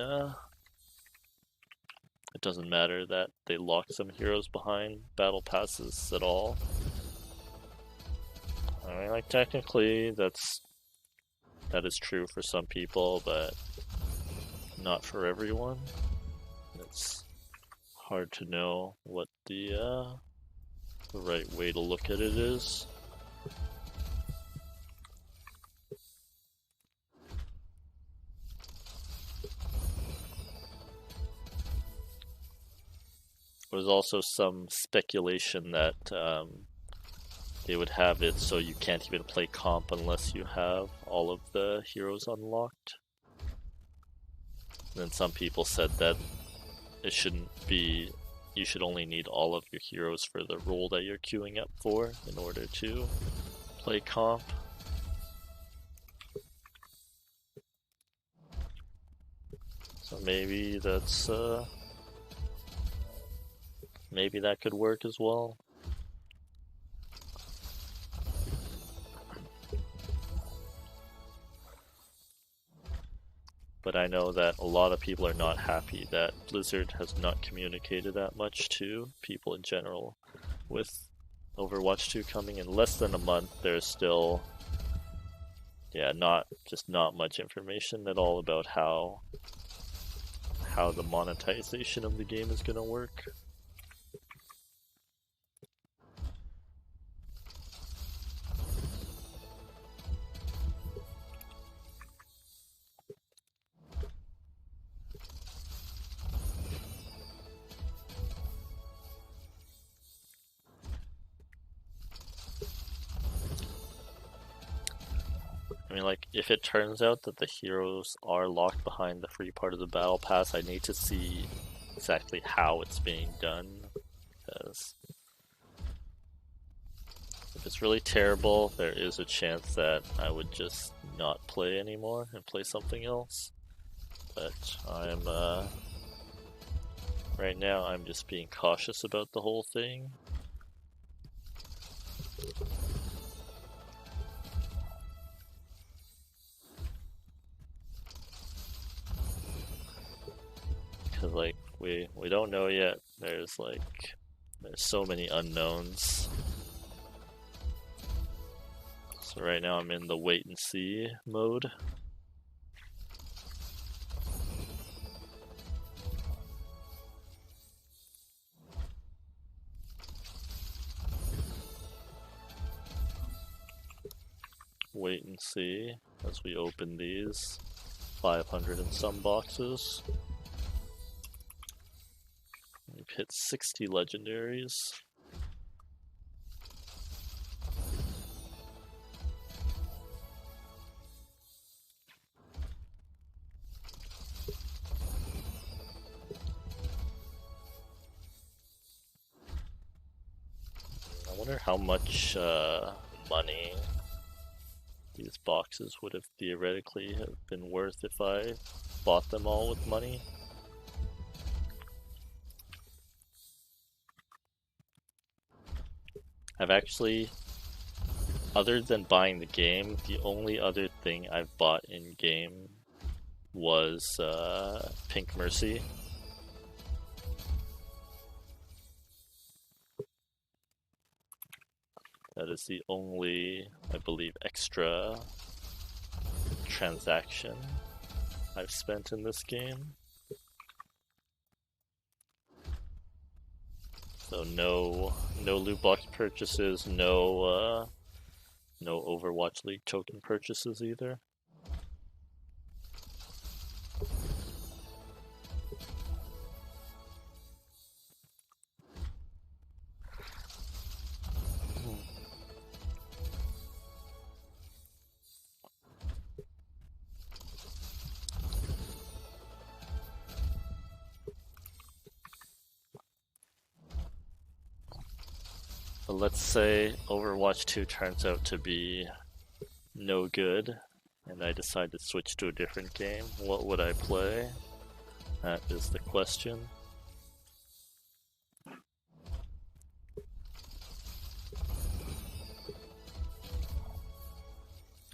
it doesn't matter that they lock some heroes behind battle passes at all. I mean, like, technically that is true for some people, but not for everyone. It's hard to know what the right way to look at it is. There's also some speculation that they would have it so you can't even play comp unless you have all of the heroes unlocked. And then some people said that it shouldn't be, you should only need all of your heroes for the role that you're queuing up for in order to play comp. So maybe that's maybe that could work as well. but I know that a lot of people are not happy that Blizzard has not communicated that much to people in general. With Overwatch 2 coming in less than a month, there's still, yeah, not much information at all about how the monetization of the game is gonna work. I mean, like, if it turns out that the heroes are locked behind the free part of the battle pass, I need to see exactly how it's being done, because if it's really terrible, there is a chance that I would just not play anymore and play something else. But right now I'm just being cautious about the whole thing. Cause like we don't know yet. There's so many unknowns. So right now I'm in the wait and see mode. Wait and see as we open these 500 and some boxes. We've hit 60 legendaries. I wonder how much money these boxes would have theoretically have been worth if I bought them all with money. I've actually, other than buying the game, the only other thing I've bought in game was Pink Mercy. That is the only, I believe, extra transaction I've spent in this game. So no loot box purchases, no Overwatch League token purchases either. But let's say Overwatch 2 turns out to be no good, and I decide to switch to a different game. What would I play? That is the question.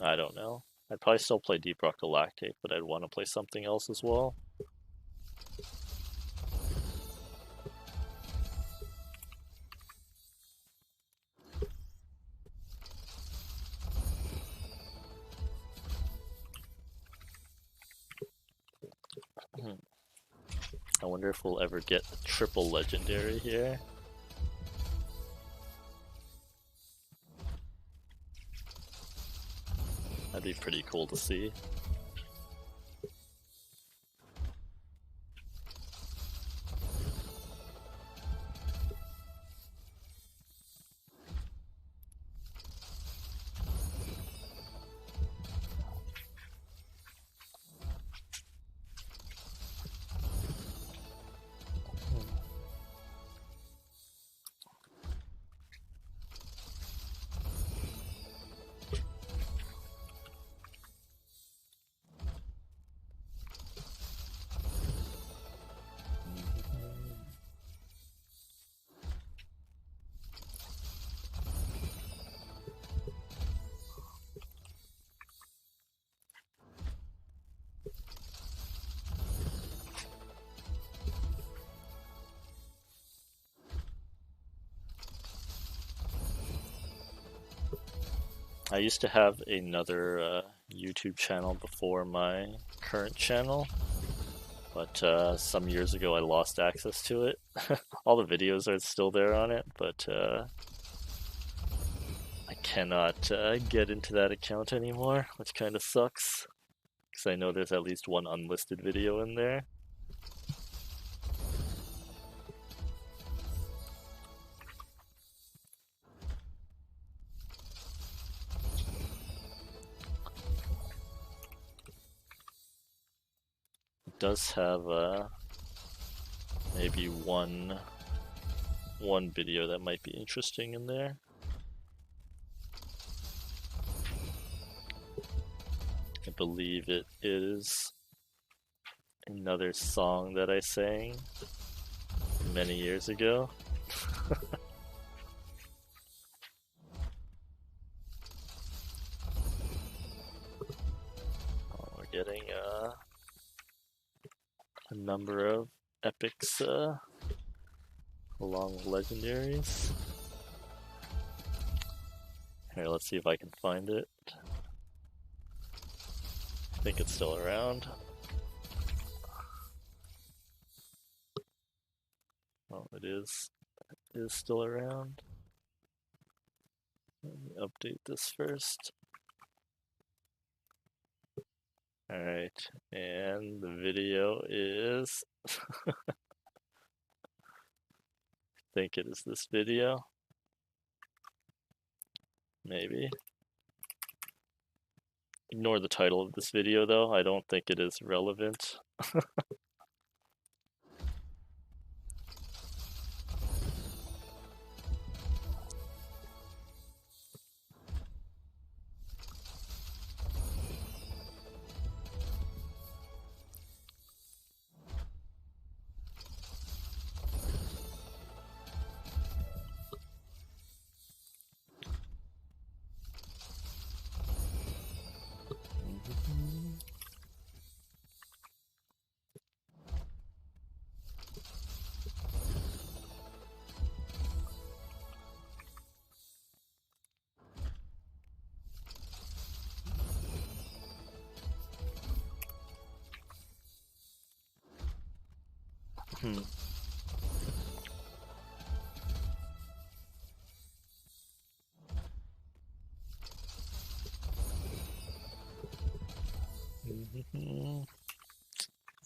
I don't know. I'd probably still play Deep Rock Galactic, but I'd want to play something else as well. I wonder if we'll ever get a triple legendary here. That'd be pretty cool to see. I used to have another YouTube channel before my current channel, but some years ago I lost access to it. All the videos are still there on it, but I cannot get into that account anymore, which kind of sucks, because I know there's at least one unlisted video in there. It does have maybe one video that might be interesting in there. I believe it is another song that I sang many years ago. We're getting a number of epics along with legendaries. Here, let's see if I can find it. I think it's still around. Oh, it is still around. Let me update this first. Alright, and the video is I think it is this video. Maybe. Ignore the title of this video though, I don't think it is relevant.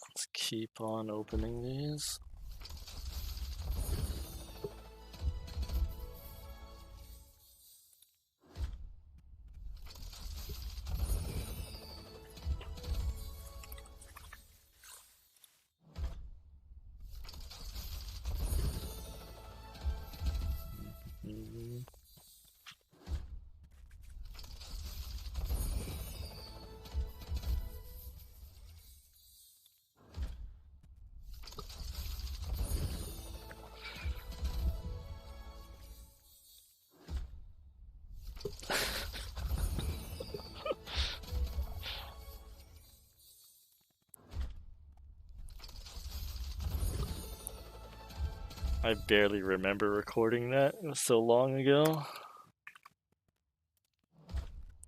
Let's keep on opening these. I barely remember recording that. It was so long ago.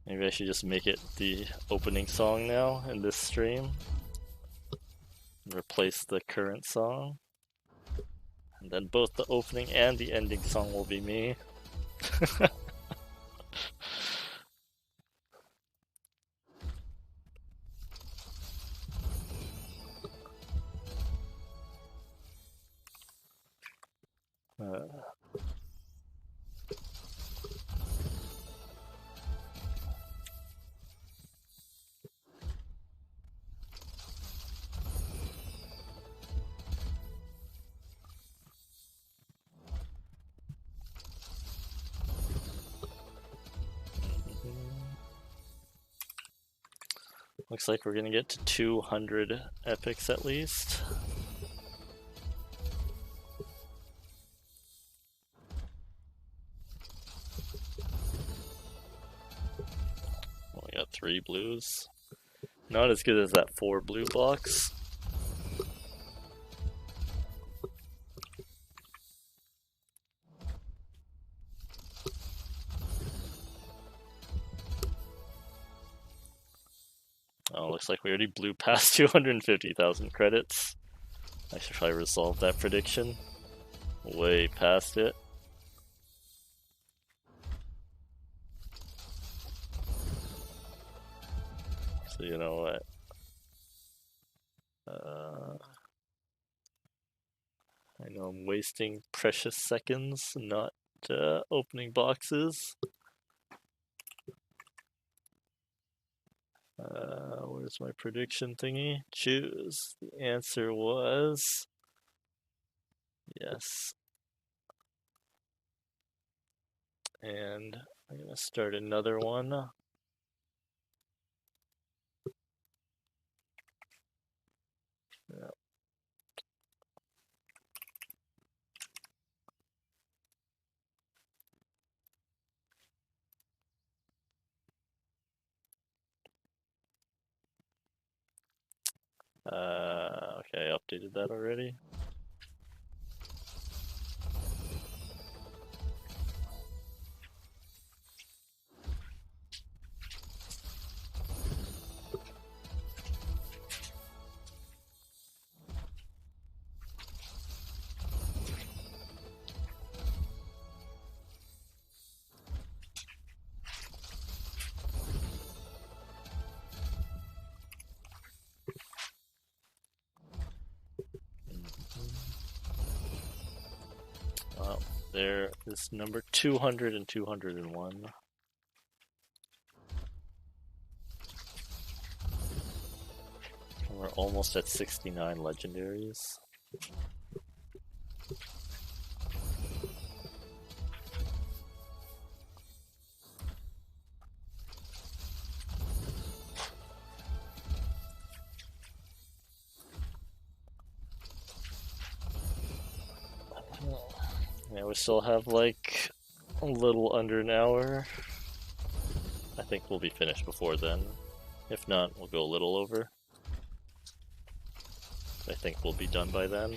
Maybe I should just make it the opening song now in this stream. Replace the current song. And then both the opening and the ending song will be me. Looks like we're gonna get to 200 epics at least. Only got 3 blues. Not as good as that 4 blue box. Oh, looks like we already blew past 250,000 credits. I should probably resolve that prediction. Way past it. So you know what? I know I'm wasting precious seconds not opening boxes. Where's my prediction thingy? Choose. The answer was yes. And I'm gonna start another one. Yeah. Okay, I updated that already. Well, there is number 200 and 201. We're almost at 69 legendaries. Yeah, we still have like a little under an hour. I think we'll be finished before then. If not, we'll go a little over. I think we'll be done by then.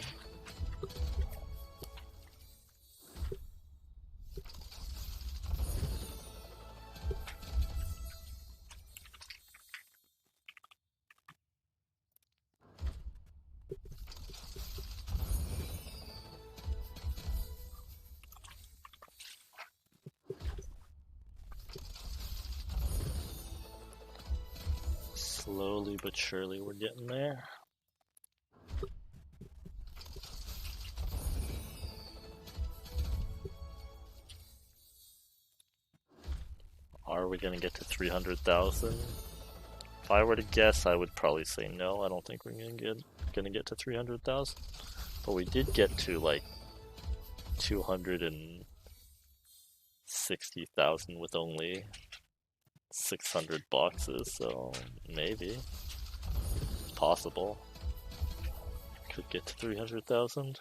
Slowly but surely we're getting there. Are we gonna get to 300,000? If I were to guess, I would probably say no. I don't think we're gonna get to 300,000. But we did get to like 260,000 with only 600 boxes, so maybe it's possible. Could get to 300,000.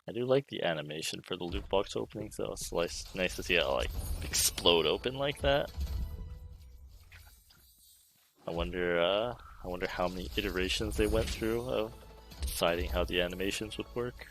'I do like the animation for the loot box openings though. It's nice to see it like explode open like that. I wonder how many iterations they went through of deciding how the animations would work.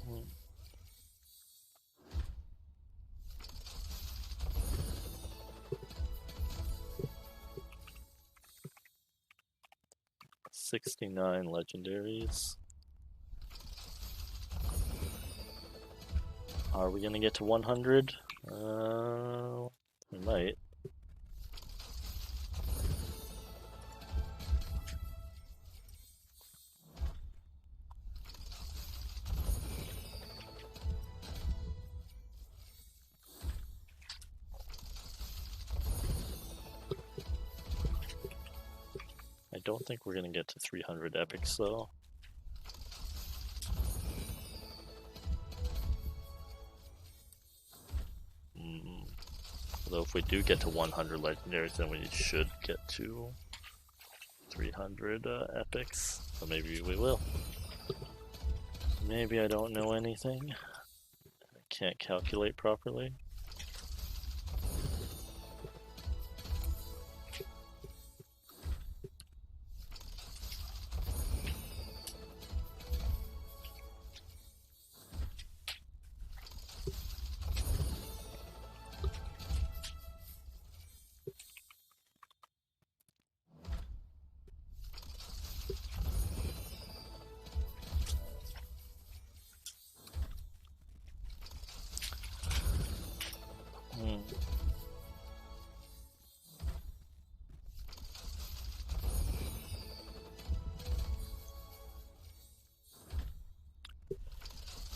Hmm. 69 legendaries. Are we gonna get to 100? We might. I don't think we're gonna get to 300 epics though. Although if we do get to 100 legendaries, then we should get to 300 epics. So maybe we will. Maybe I don't know anything. I can't calculate properly.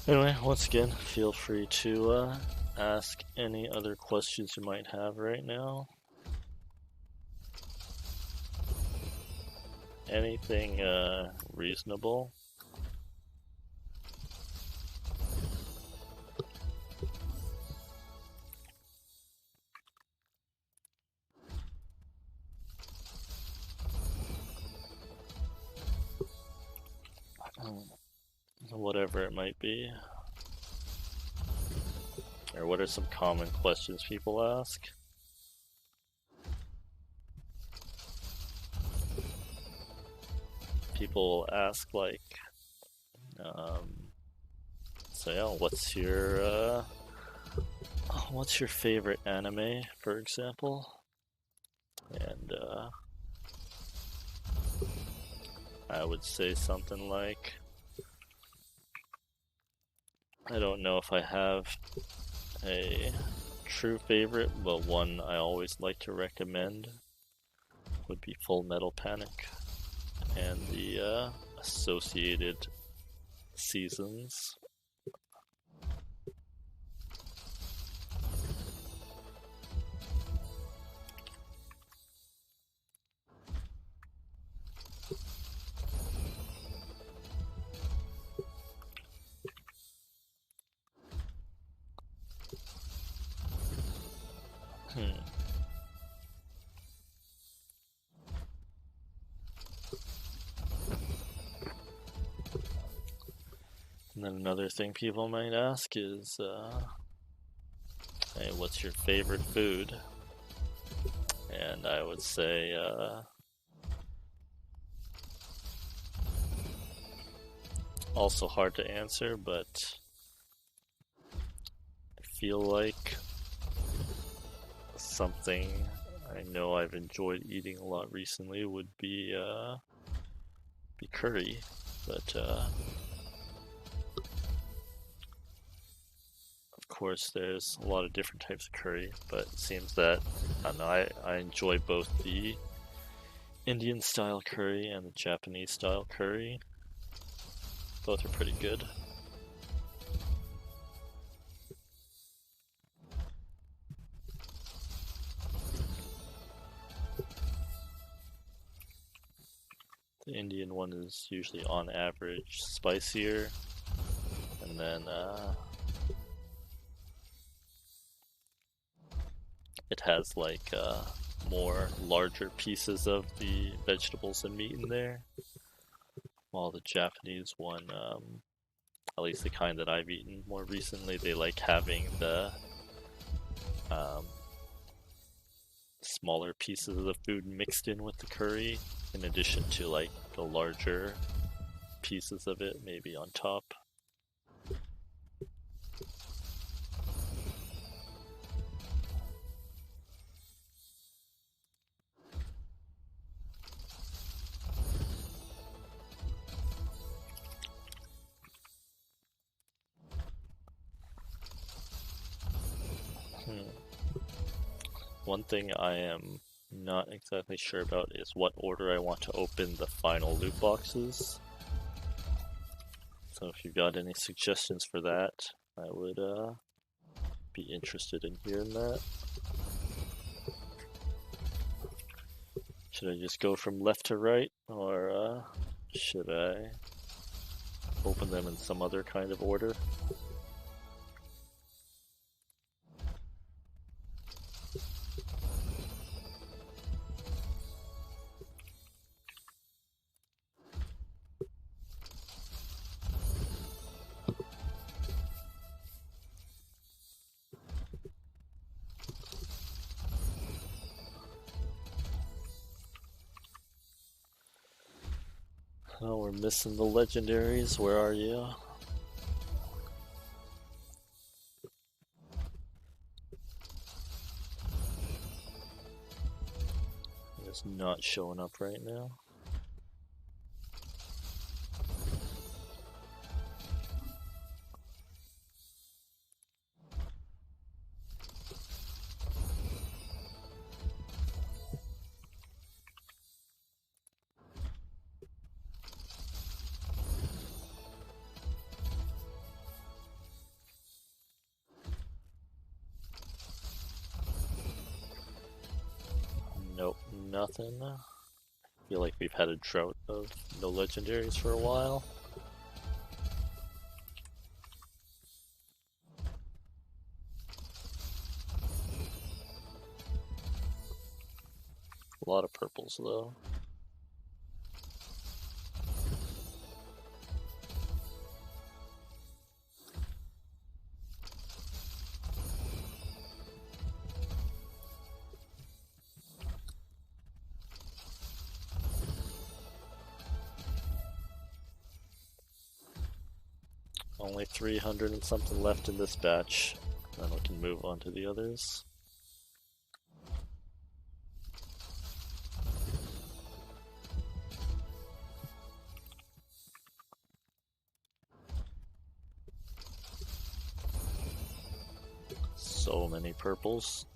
Anyway, once again, feel free to ask any other questions you might have right now. Anything reasonable. Whatever it might be. Or what are some common questions people ask? People ask like, say, oh, what's your favorite anime, for example? And I would say something like, I don't know if I have a true favorite, but one I always like to recommend would be Full Metal Panic and the associated seasons. And then another thing people might ask is, hey, what's your favorite food? And I would say, also hard to answer, but I feel like something I know I've enjoyed eating a lot recently would be curry, but of course there's a lot of different types of curry, but it seems that, I don't know, I enjoy both the Indian style curry and the Japanese style curry. Both are pretty good. The Indian one is usually on average spicier, and then it has like more larger pieces of the vegetables and meat in there, while the Japanese one, at least the kind that I've eaten more recently, they like having the smaller pieces of the food mixed in with the curry, in addition to like the larger pieces of it maybe on top. Hmm. One thing I am not exactly sure about is what order I want to open the final loot boxes. So if you've got any suggestions for that, I would be interested in hearing that. Should I just go from left to right, or should I open them in some other kind of order? Oh, we're missing the legendaries. Where are you? It's not showing up right now. Nope, nothing. Feel like we've had a drought of no legendaries for a while. A lot of purples though. Only 300 and something left in this batch. Then we can move on to the others. So many purples.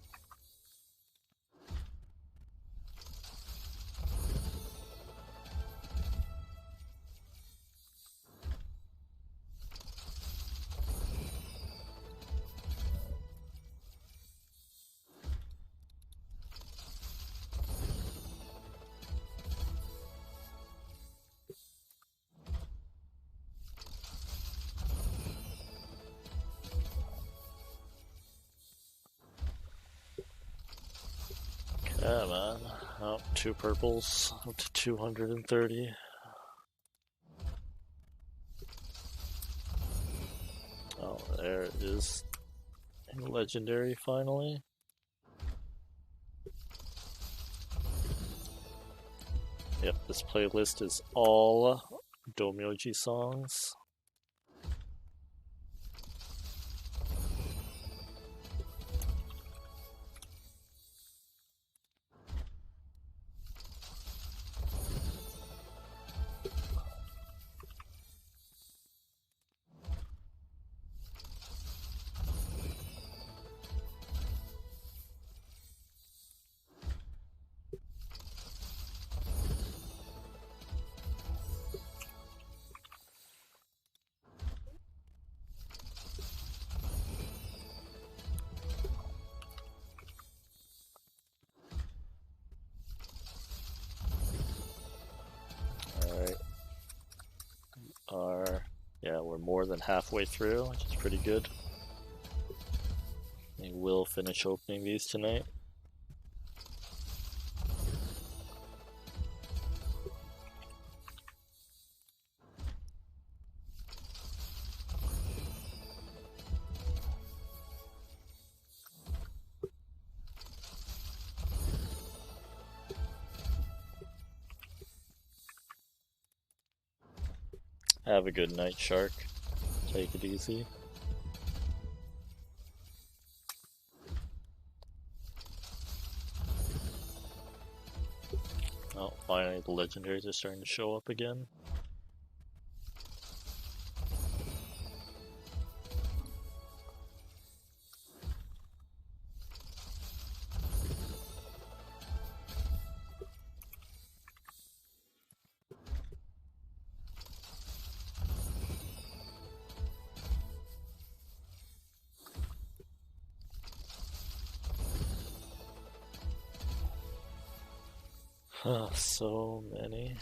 Come on. Oh, two purples up to 230. Oh, there it is. Legendary finally. Yep, this playlist is all Domyoji songs. Yeah, we're more than halfway through, which is pretty good. We will finish opening these tonight. Have a good night, Shark. Take it easy. Oh, finally the legendaries are starting to show up again. So many.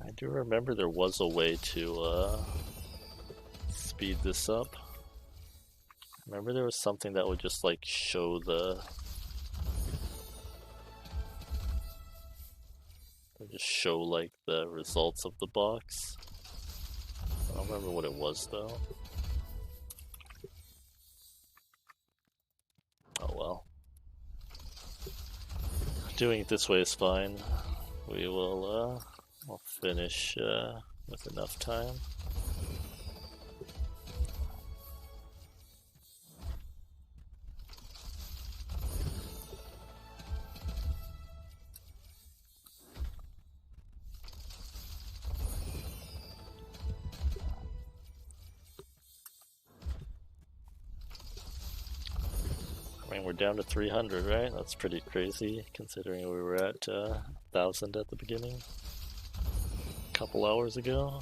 I do remember there was a way to speed this up. Remember there was something that would just like show like the results of the box. I don't remember what it was though. Oh well. Doing it this way is fine. We will I'll finish with enough time. I mean, we're down to 300, right? That's pretty crazy considering we were at 1,000 at the beginning a couple hours ago.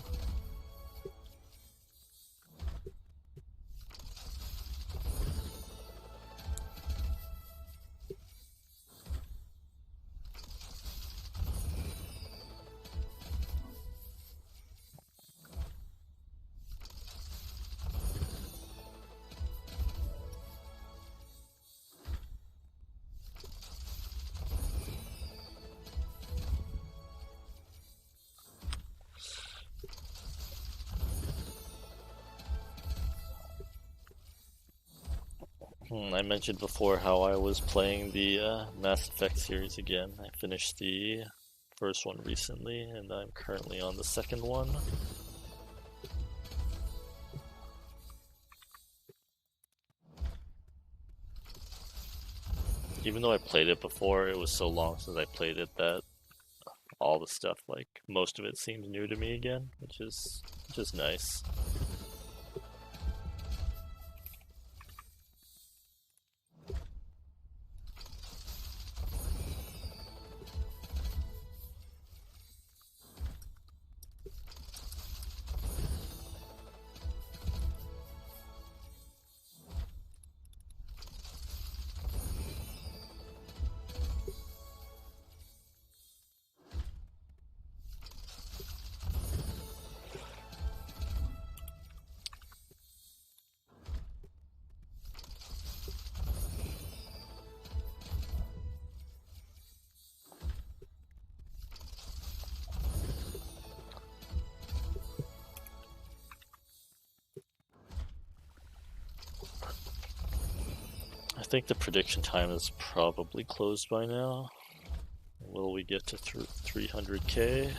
I mentioned before how I was playing the Mass Effect series again. I finished the first one recently, and I'm currently on the second one. Even though I played it before, it was so long since I played it that all the stuff, like most of it, seems new to me again, which is nice. I think the prediction time is probably closed by now. Will we get to 300k?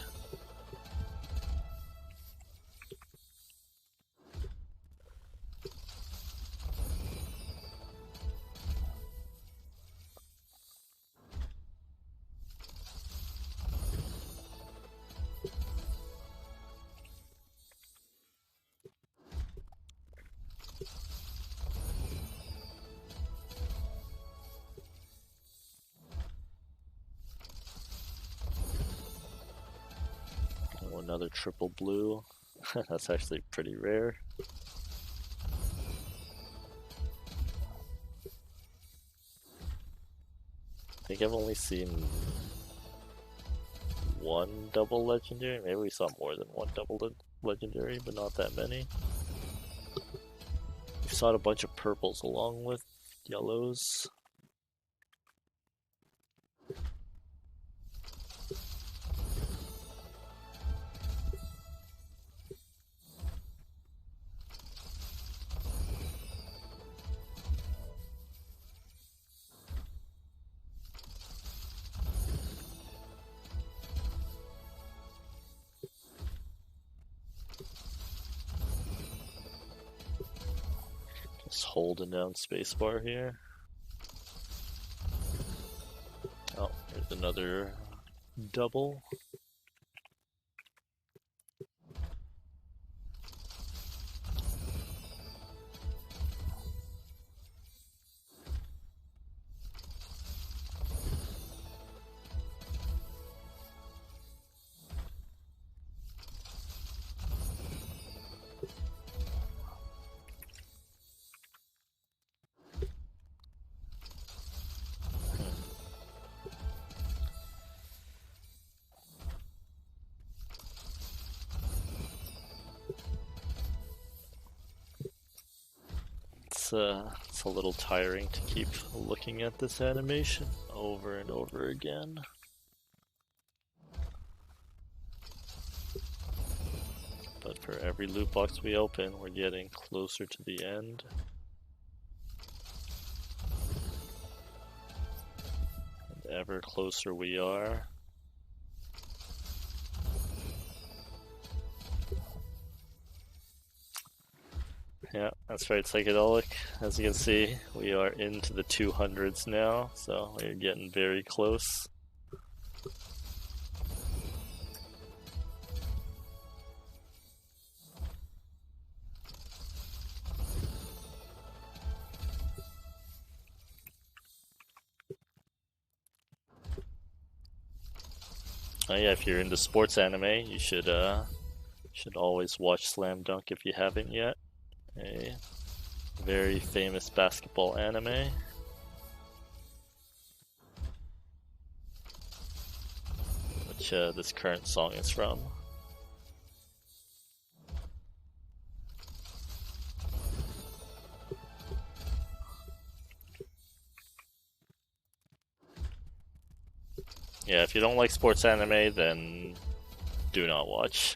Oh, another triple blue. That's actually pretty rare. I think I've only seen one double legendary. Maybe we saw more than one double legendary, but not that many. We saw a bunch of purples along with yellows. Just holding down spacebar here. Oh, there's another double. it's a little tiring to keep looking at this animation over and over again. But for every loot box we open, we're getting closer to the end. And ever closer we are. Yeah, that's right, Psychedelic. As you can see, we are into the 200s now, so we're getting very close. Oh yeah, if you're into sports anime, you should always watch Slam Dunk if you haven't yet. A very famous basketball anime. Which this current song is from. Yeah, if you don't like sports anime, then do not watch.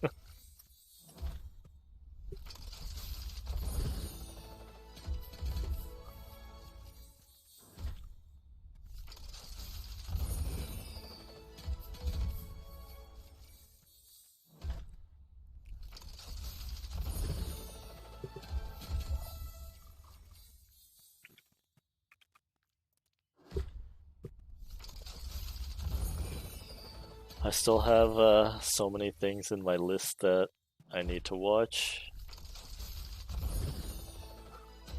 I still have so many things in my list that I need to watch.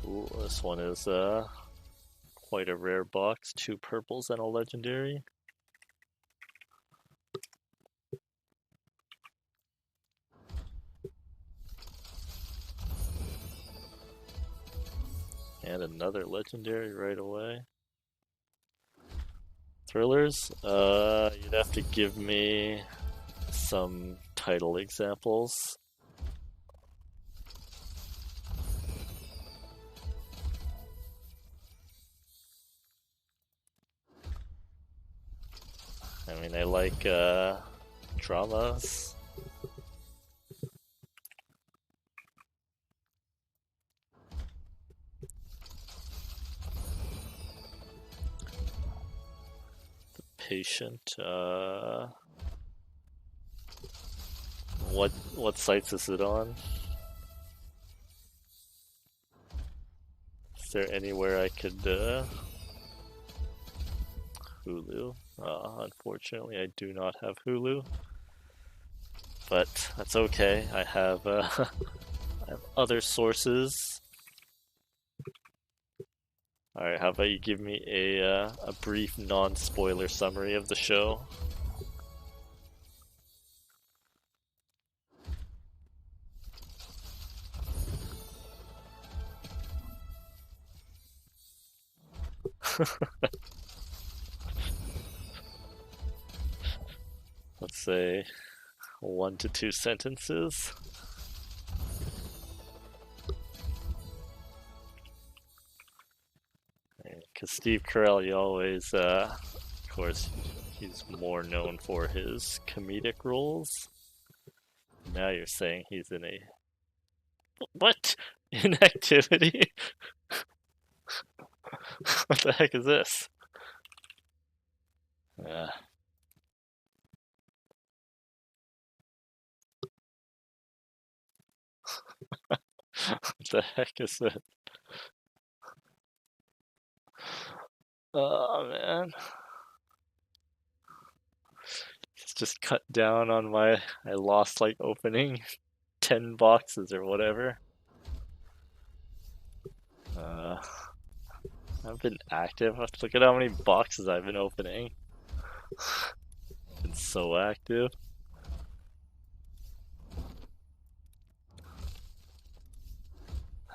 Ooh, this one is quite a rare box. 2 purples and a legendary. And another legendary right away. Thrillers? You'd have to give me some title examples. I mean, I like dramas. The Patient. What sites is it on? Is there anywhere I could Hulu? Unfortunately, I do not have Hulu, but that's okay. I have I have other sources. All right, how about you give me a brief non-spoiler summary of the show? Let's say 1 to 2 sentences. Because Steve Carell, you always, of course, he's more known for his comedic roles. Now you're saying he's in a what? Inactivity? What the heck is this? Uh, what the heck is this? Oh man. It's just cut down on my. I lost like opening 10 boxes or whatever. I've been active. Look at how many boxes I've been opening. Been so active.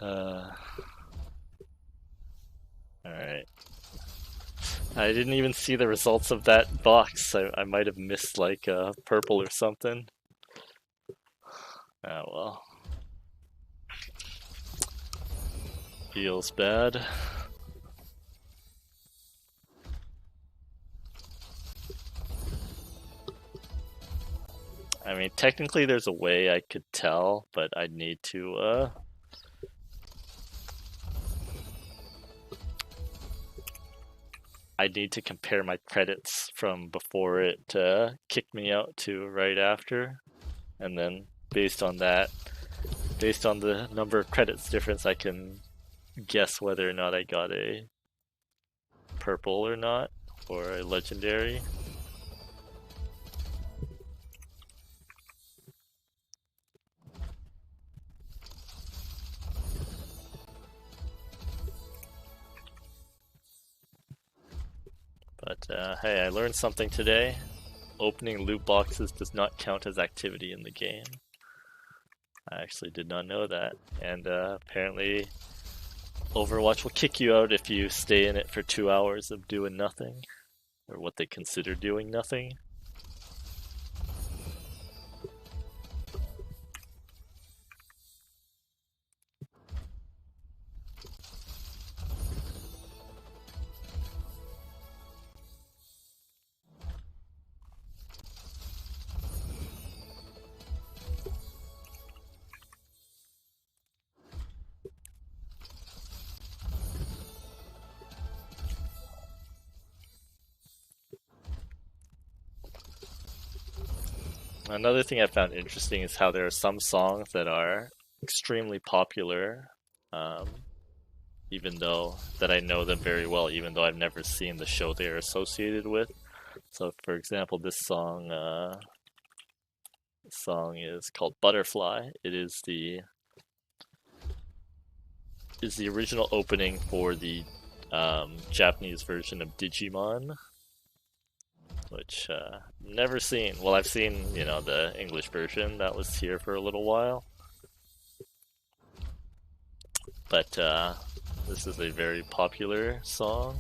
Alright. I didn't even see the results of that box. I might have missed like purple or something. Oh well. feels bad. I mean, technically there's a way I could tell, but I'd need to, I'd need to compare my credits from before it kicked me out to right after. And then based on that, based on the number of credits difference, I can guess whether or not I got a purple or not, or a legendary. But hey, I learned something today. Opening loot boxes does not count as activity in the game. I actually did not know that. And apparently Overwatch will kick you out if you stay in it for 2 hours of doing nothing, or what they consider doing nothing. Another thing I found interesting is how there are some songs that are extremely popular, um, even though that I know them very well, even though I've never seen the show they are associated with. So, for example, this song is called Butterfly. It is the original opening for the Japanese version of Digimon, which never seen. Well, I've seen the English version that was here for a little while, but this is a very popular song.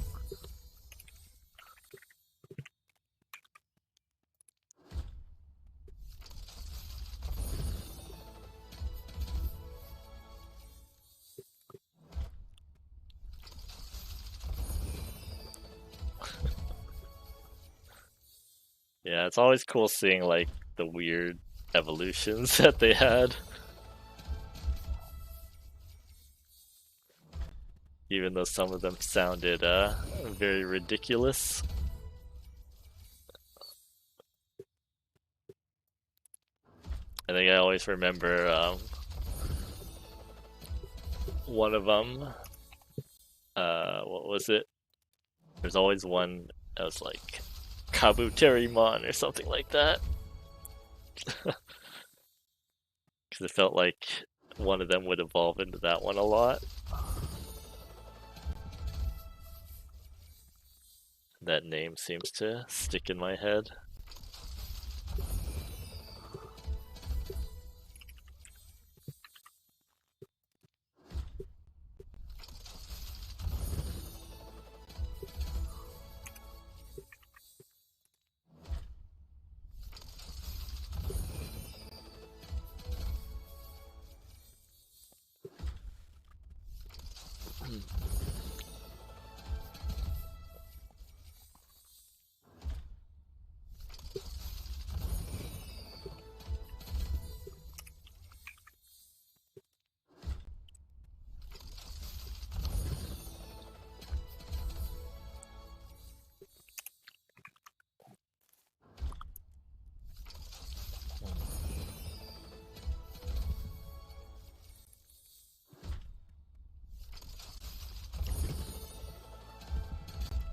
Yeah, it's always cool seeing like the weird evolutions that they had, even though some of them sounded very ridiculous. I think I always remember one of them. What was it? There's always one that was like Kabuterimon or something like that. Because it felt like one of them would evolve into that one a lot. That name seems to stick in my head.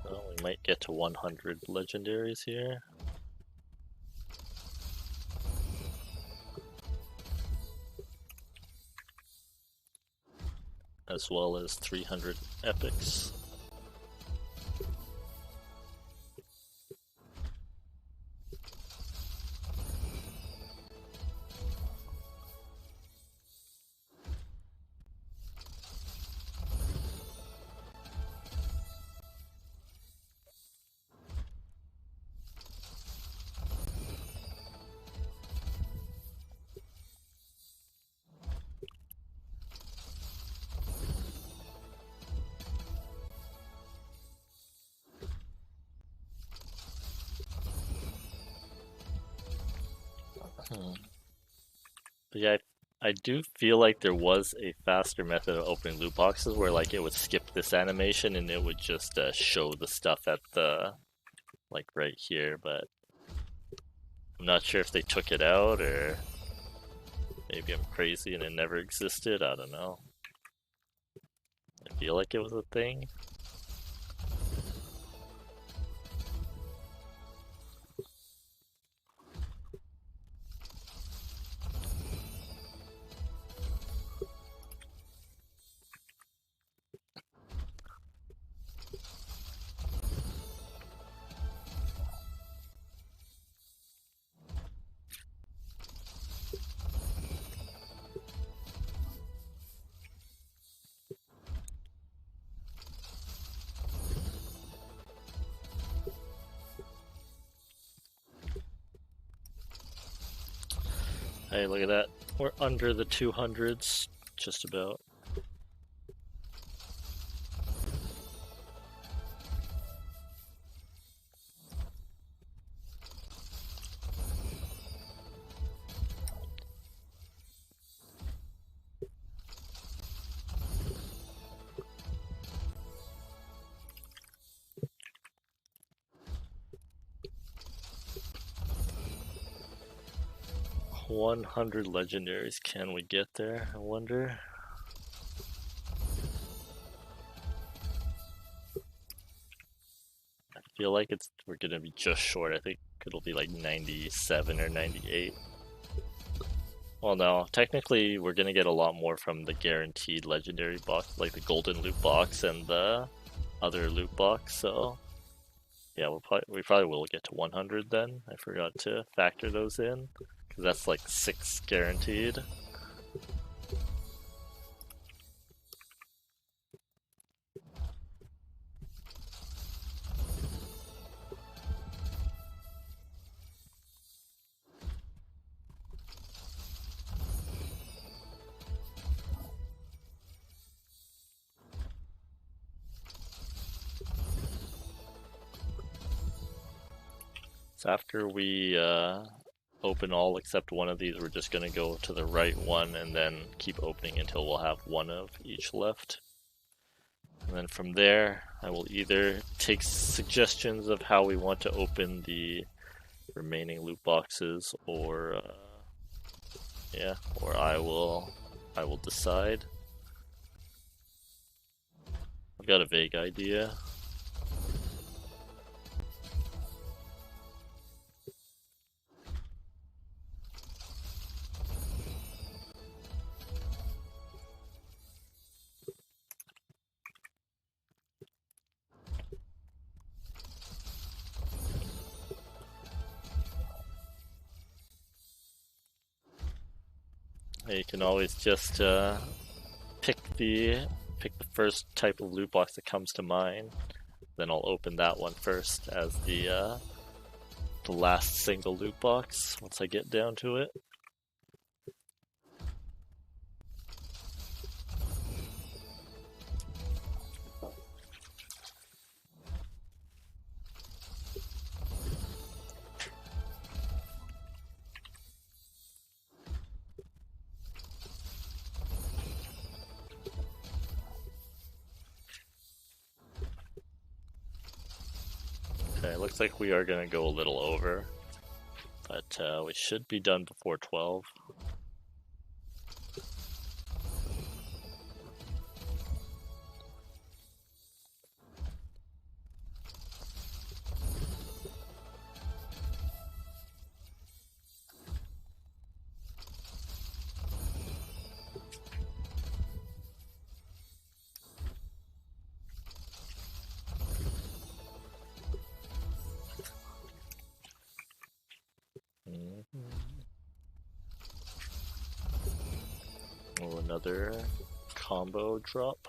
Well, we might get to 100 legendaries here. As well as 300 epics. But yeah, I do feel like there was a faster method of opening loot boxes where like it would skip this animation and it would just show the stuff at the like right here, but I'm not sure if they took it out or maybe I'm crazy and it never existed. I don't know. I feel like it was a thing. Hey, look at that. We're under the 200s, just about. $100 legendaries. Can we get there? I wonder. I feel like we're gonna be just short. I think it'll be like 97 or 98. Well, no, technically we're gonna get a lot more from the guaranteed legendary box, like the golden loot box and the other loot box. So yeah, we probably will get to 100 then. I forgot to factor those in because that's like 6 guaranteed. So after we open all except one of these, we're just gonna go to the right one and then keep opening until we'll have one of each left. And then from there, I will either take suggestions of how we want to open the remaining loot boxes, or yeah, or I will decide. I've got a vague idea. You can always just pick the first type of loot box that comes to mind. Then I'll open that one first as the last single loot box once I get down to it. Okay, looks like we are gonna go a little over, but we should be done before 12. Oh, another combo drop.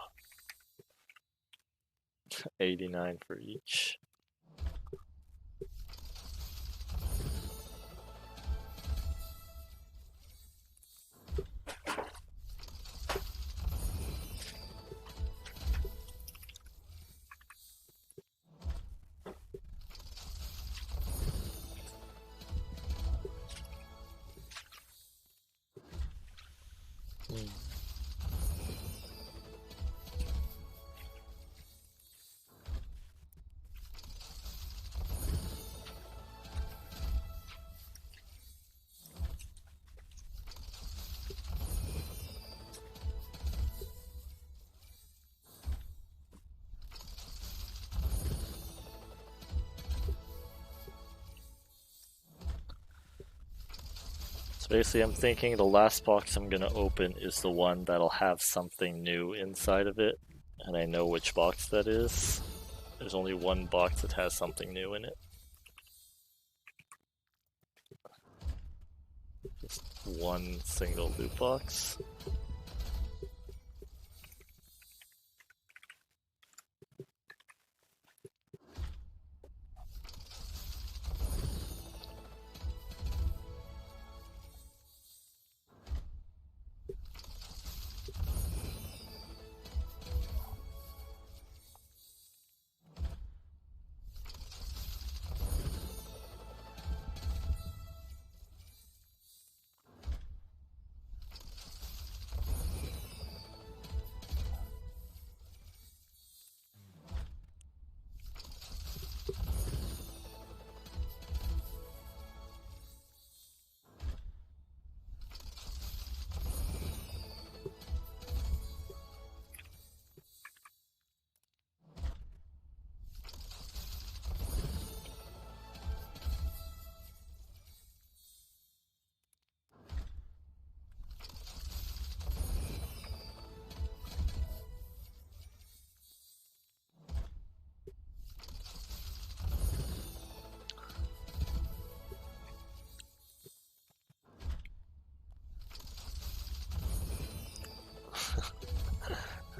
89 for each. Hmm. So basically, I'm thinking the last box I'm gonna open is the one that'll have something new inside of it, and I know which box that is. There's only one box that has something new in it. Just one single loot box.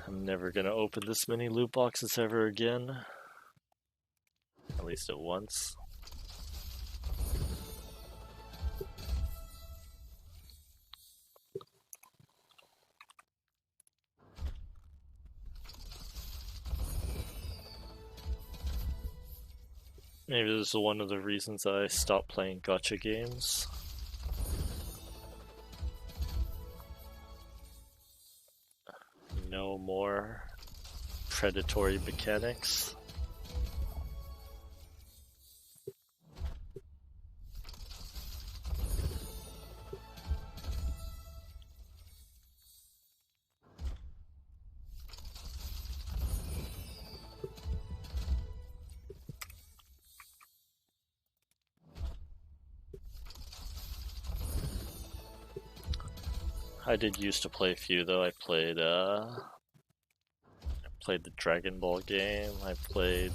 I'm never gonna open this many loot boxes ever again. At least at once. Maybe this is one of the reasons I stopped playing gacha games. No more predatory mechanics. I did used to play a few though. I played the Dragon Ball game. I played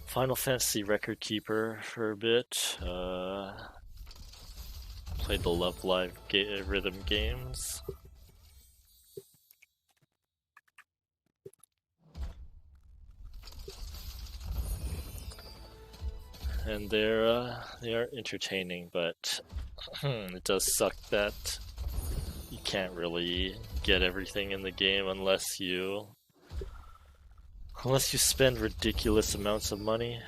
Final Fantasy Record Keeper for a bit. Played the Love Live rhythm games. And they are entertaining, but it does suck that you can't really get everything in the game unless you spend ridiculous amounts of money.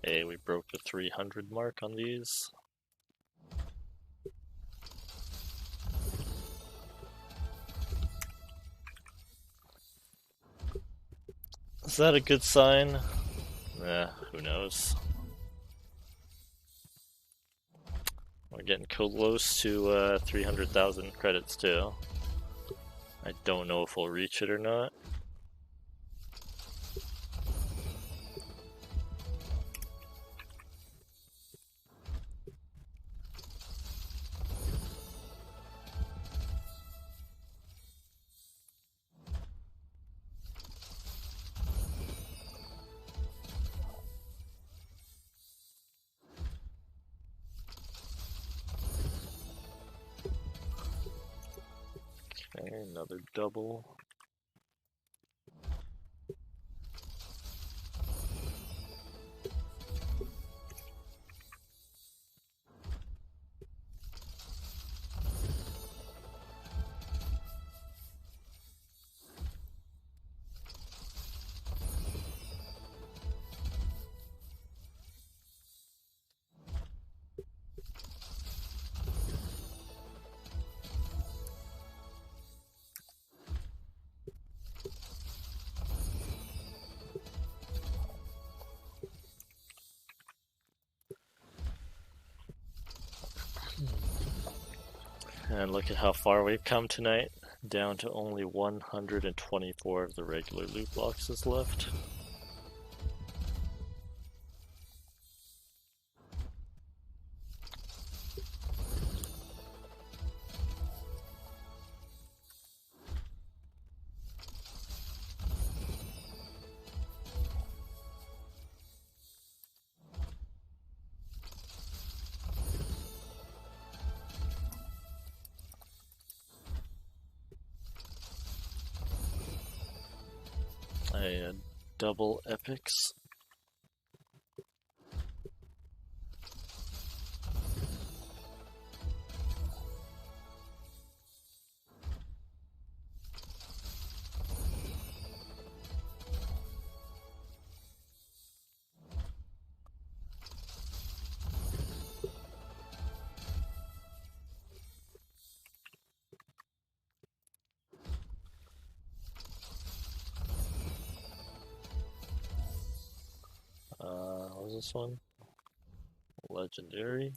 Hey, we broke the 300 mark on these. Is that a good sign? Who knows? We're getting close to 300,000 credits too. I don't know if we'll reach it or not. Another double. And look at how far we've come tonight. Down to only 124 of the regular loot boxes left. A double epics. What was this one? Legendary.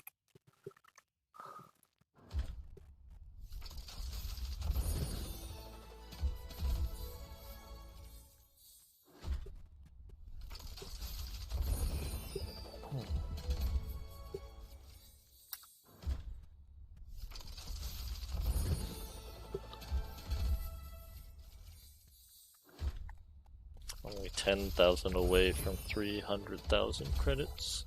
Only 10,000 away from 300,000 credits.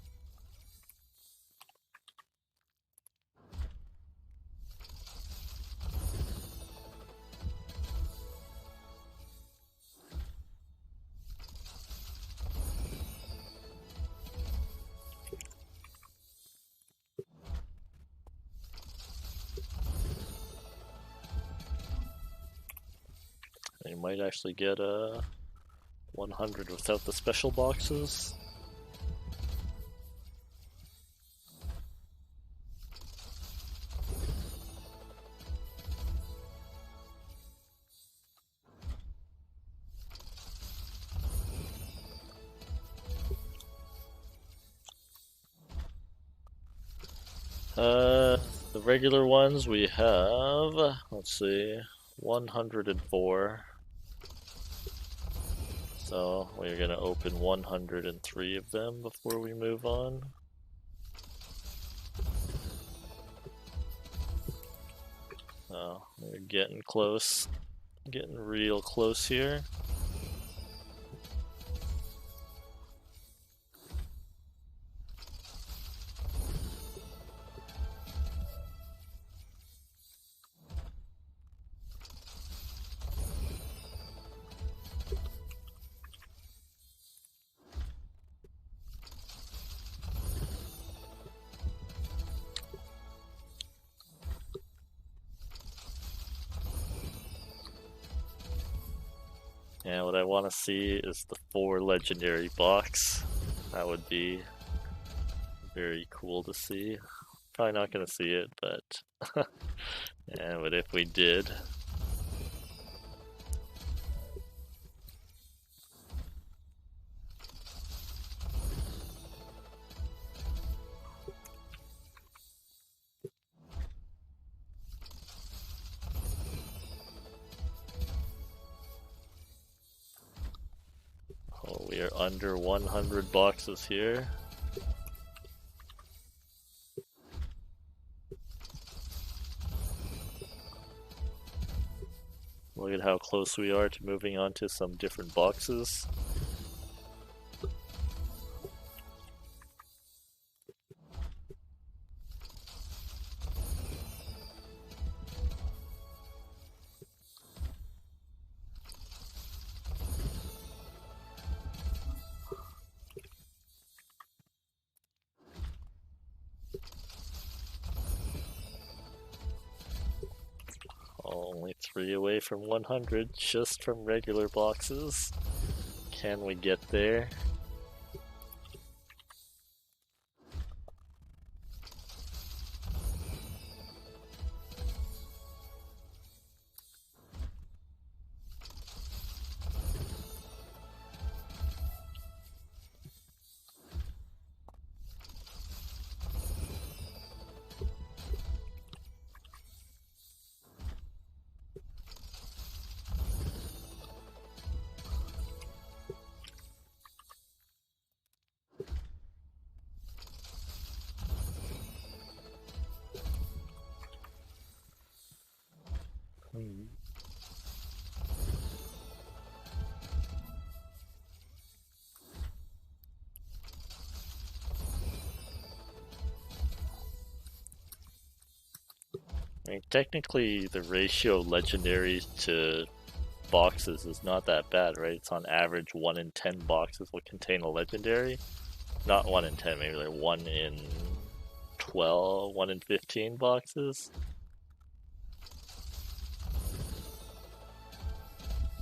You might actually get a 100 without the special boxes. The regular ones we have, let's see, 104. So we're gonna open 103 of them before we move on. Oh, we're getting close. Getting real close here. Yeah, what I want to see is the 4 legendary box. That would be very cool to see. Probably not going to see it, but yeah, but if we did. Oh, we are under 100 boxes here. Look at how close we are to moving on to some different boxes. 3 away from 100 just from regular boxes. Can we get there? I mean, technically, the ratio of legendaries to boxes is not that bad, right? It's on average 1 in 10 boxes will contain a legendary. Not 1 in 10, maybe like 1 in 12, 1 in 15 boxes.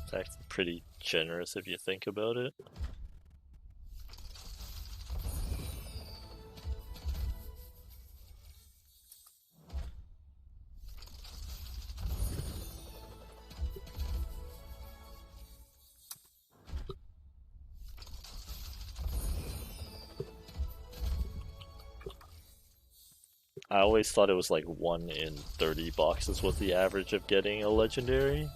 It's actually pretty generous if you think about it. I always thought it was like 1 in 30 boxes was the average of getting a legendary.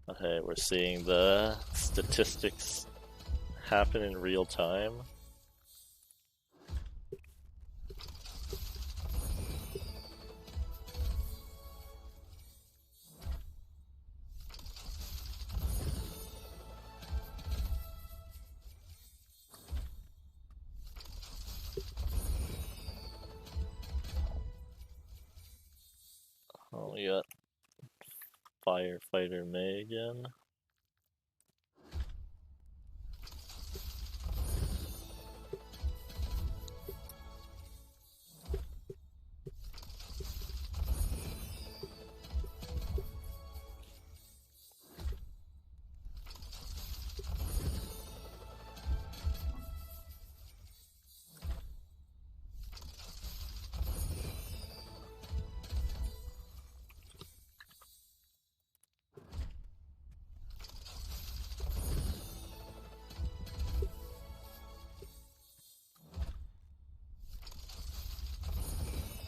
Okay, we're seeing the statistics happen in real time. Oh, we got Firefighter May again.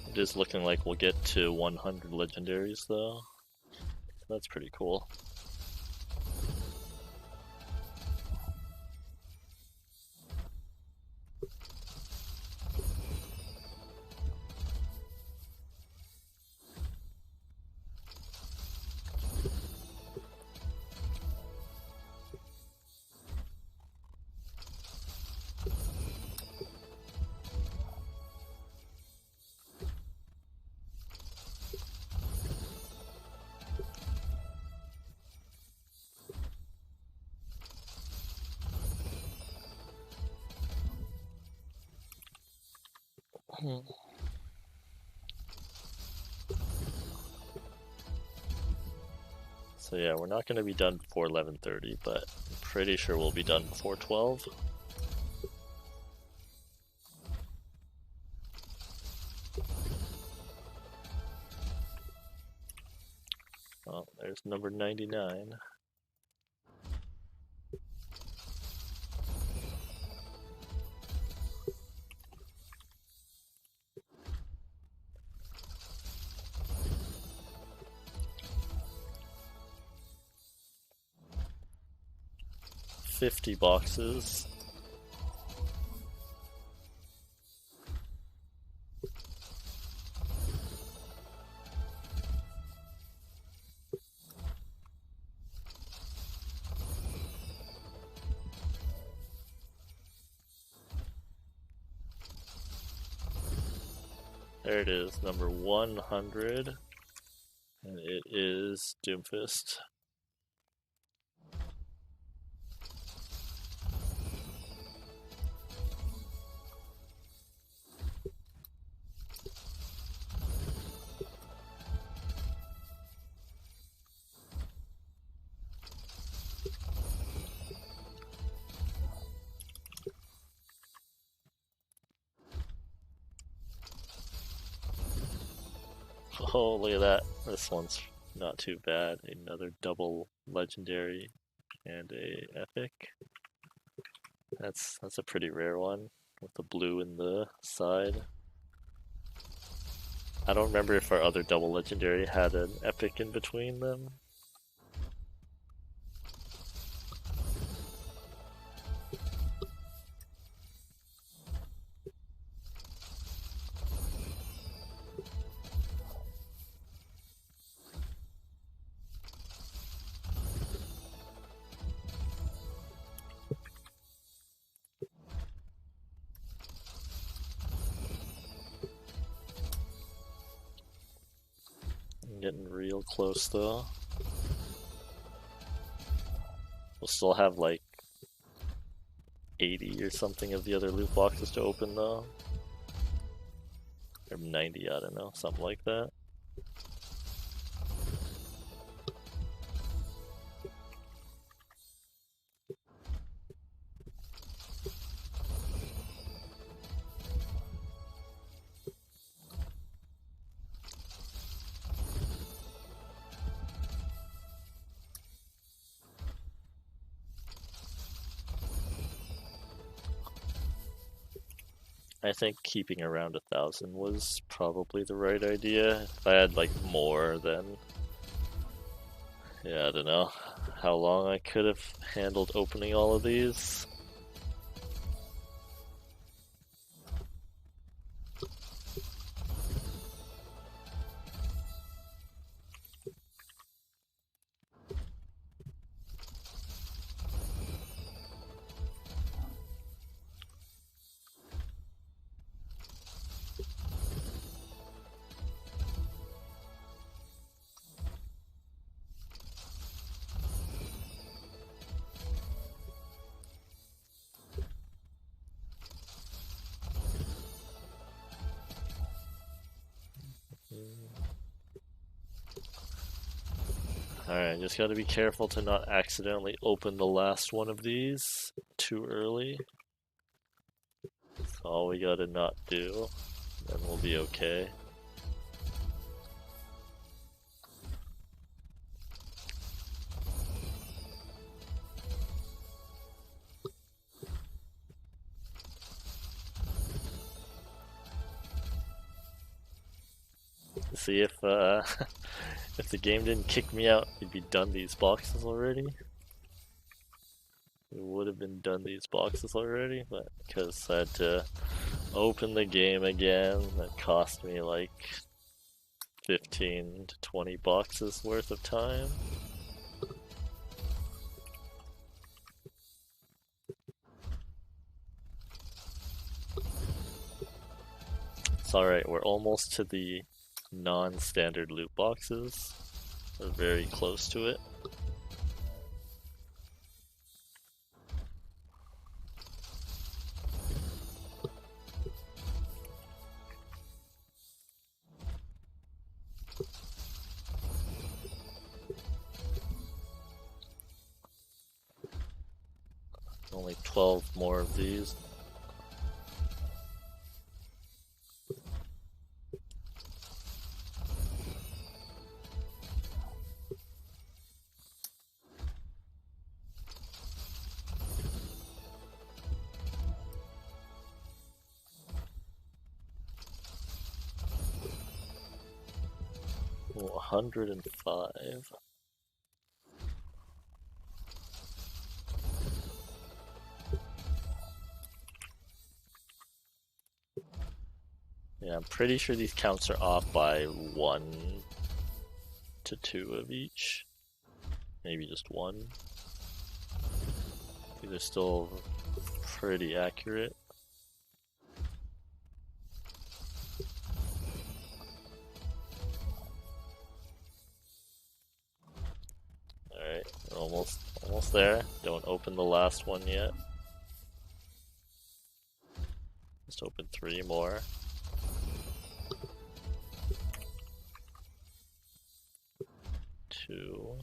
It is looking like we'll get to 100 legendaries though. That's pretty cool. So yeah, we're not going to be done before 11:30, but I'm pretty sure we'll be done before 12. Oh, there's number 99. $50 boxes. There it is, number 100. And it is Doomfist. Oh, look at that. This one's not too bad. Another double legendary and a epic. That's a pretty rare one with the blue in the side. I don't remember if our other double legendary had an epic in between them. I'm getting real close though. We'll still have like 80 or something of the other loot boxes to open though. Or 90, I don't know, something like that. I think keeping around 1,000 was probably the right idea. If I had like more, then yeah, I don't know how long I could have handled opening all of these. Alright, just gotta be careful to not accidentally open the last one of these too early. That's all we gotta not do, then we'll be okay. See if if the game didn't kick me out, we'd be done these boxes already. We would have been done these boxes already, but because I had to open the game again, that cost me like 15 to 20 boxes worth of time. It's alright, we're almost to the non-standard loot boxes. We're very close to it. Only 12 more of these. Oh, 105. Yeah, I'm pretty sure these counts are off by 1 to 2 of each. Maybe just 1. These are still pretty accurate. Alright, we're almost there. Don't open the last one yet. Just open 3 more. Two.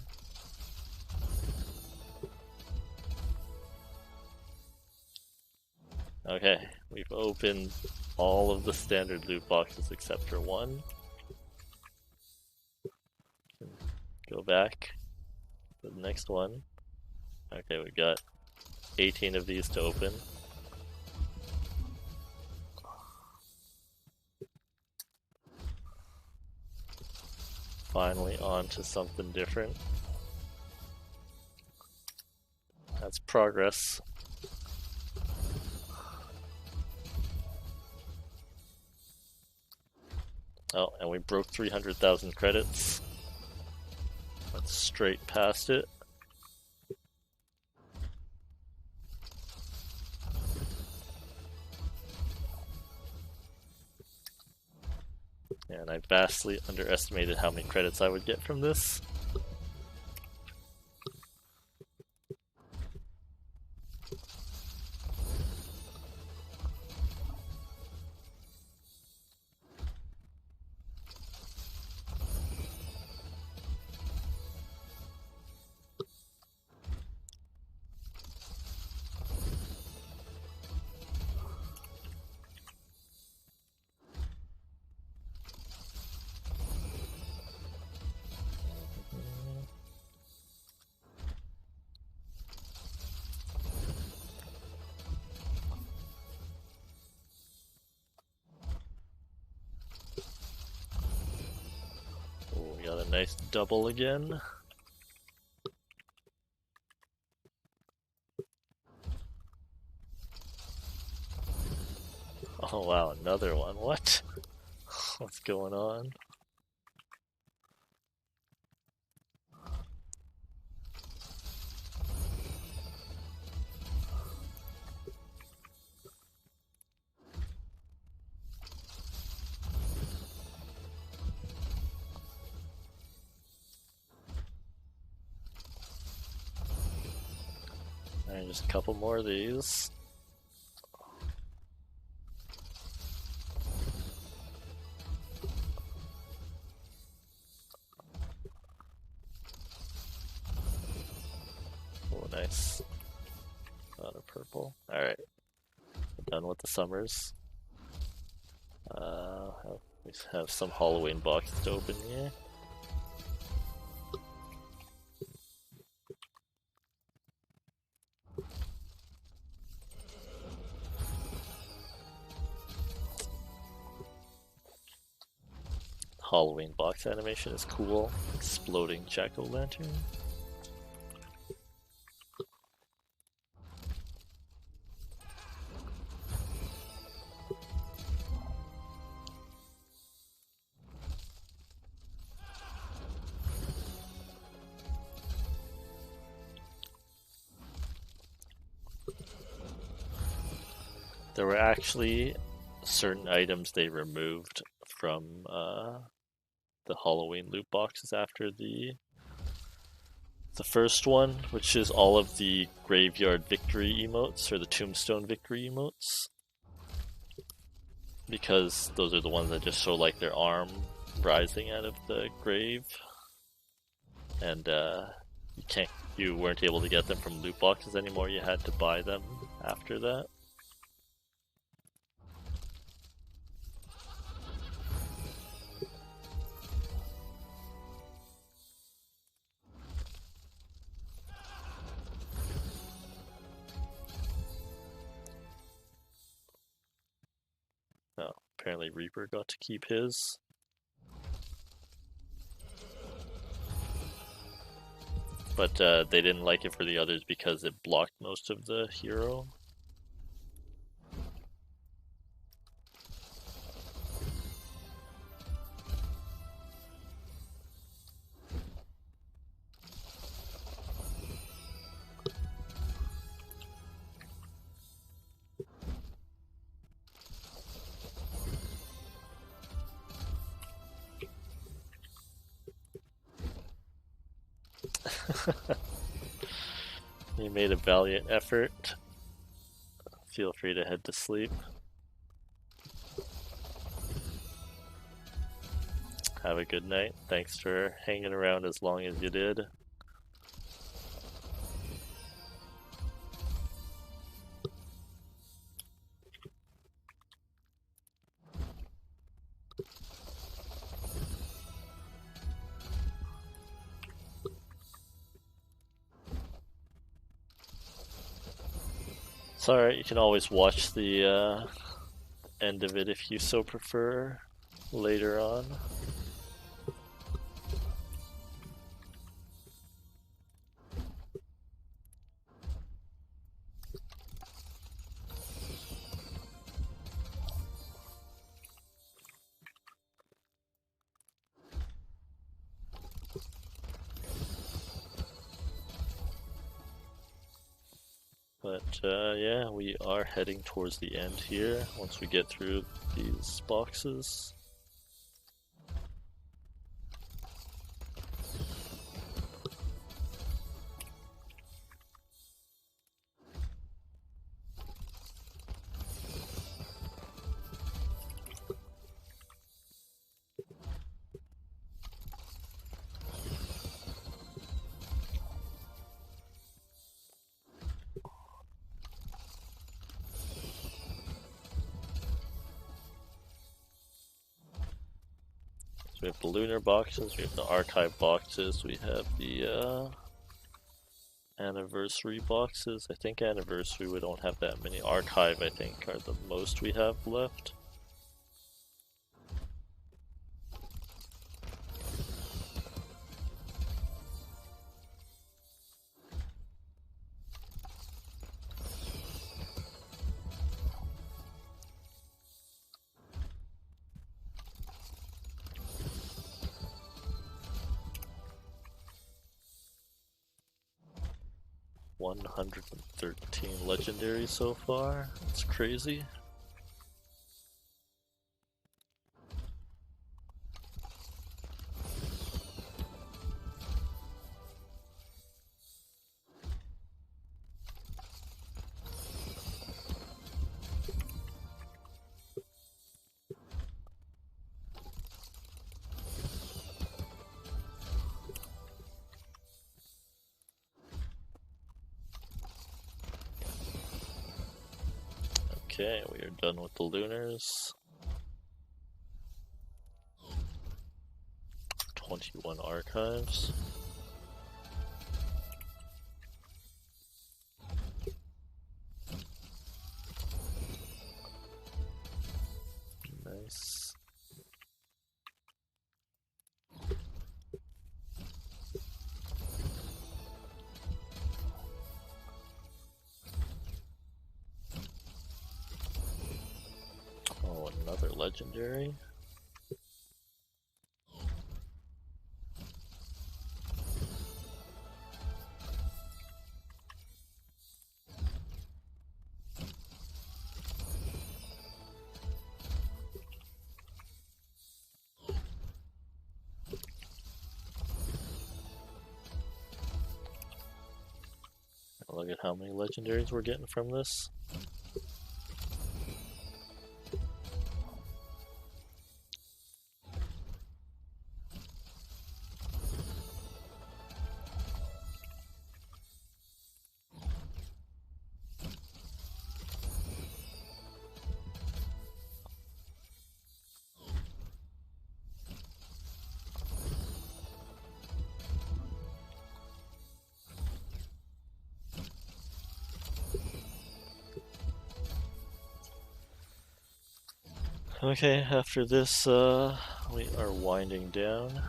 Okay, we've opened all of the standard loot boxes except for one. Go back to the next one. Okay, we got 18 of these to open. Finally on to something different. That's progress. Oh, and we broke 300,000 credits. That's straight past it. And I vastly underestimated how many credits I would get from this. Oh, we got a nice double again. Oh wow, another one. What? What's going on? Alright, just a couple more of these. Oh, nice. Not a purple. Alright, done with the summers. We have some Halloween boxes to open here. Halloween box animation is cool. Exploding jack-o'-lantern. There were actually certain items they removed from the Halloween loot boxes after the first one, which is all of the graveyard victory emotes or the tombstone victory emotes, because those are the ones that just show like their arm rising out of the grave, and you weren't able to get them from loot boxes anymore. You had to buy them after that. Oh, apparently Reaper got to keep his. But they didn't like it for the others because it blocked most of the hero. You made a valiant effort. Feel free to head to sleep. Have a good night. Thanks for hanging around as long as you did. It's alright, you can always watch the end of it if you so prefer later on. But yeah, we are heading towards the end here once we get through these boxes. So we have the lunar boxes, we have the archive boxes, we have the anniversary boxes. I think anniversary we don't have that many. Archive I think are the most we have left. $113 legendary so far. It's crazy. Okay, we are done with the lunars. 21 archives. Nice. Oh, another legendary. Look at how many legendaries we're getting from this. Okay, after this, we are winding down.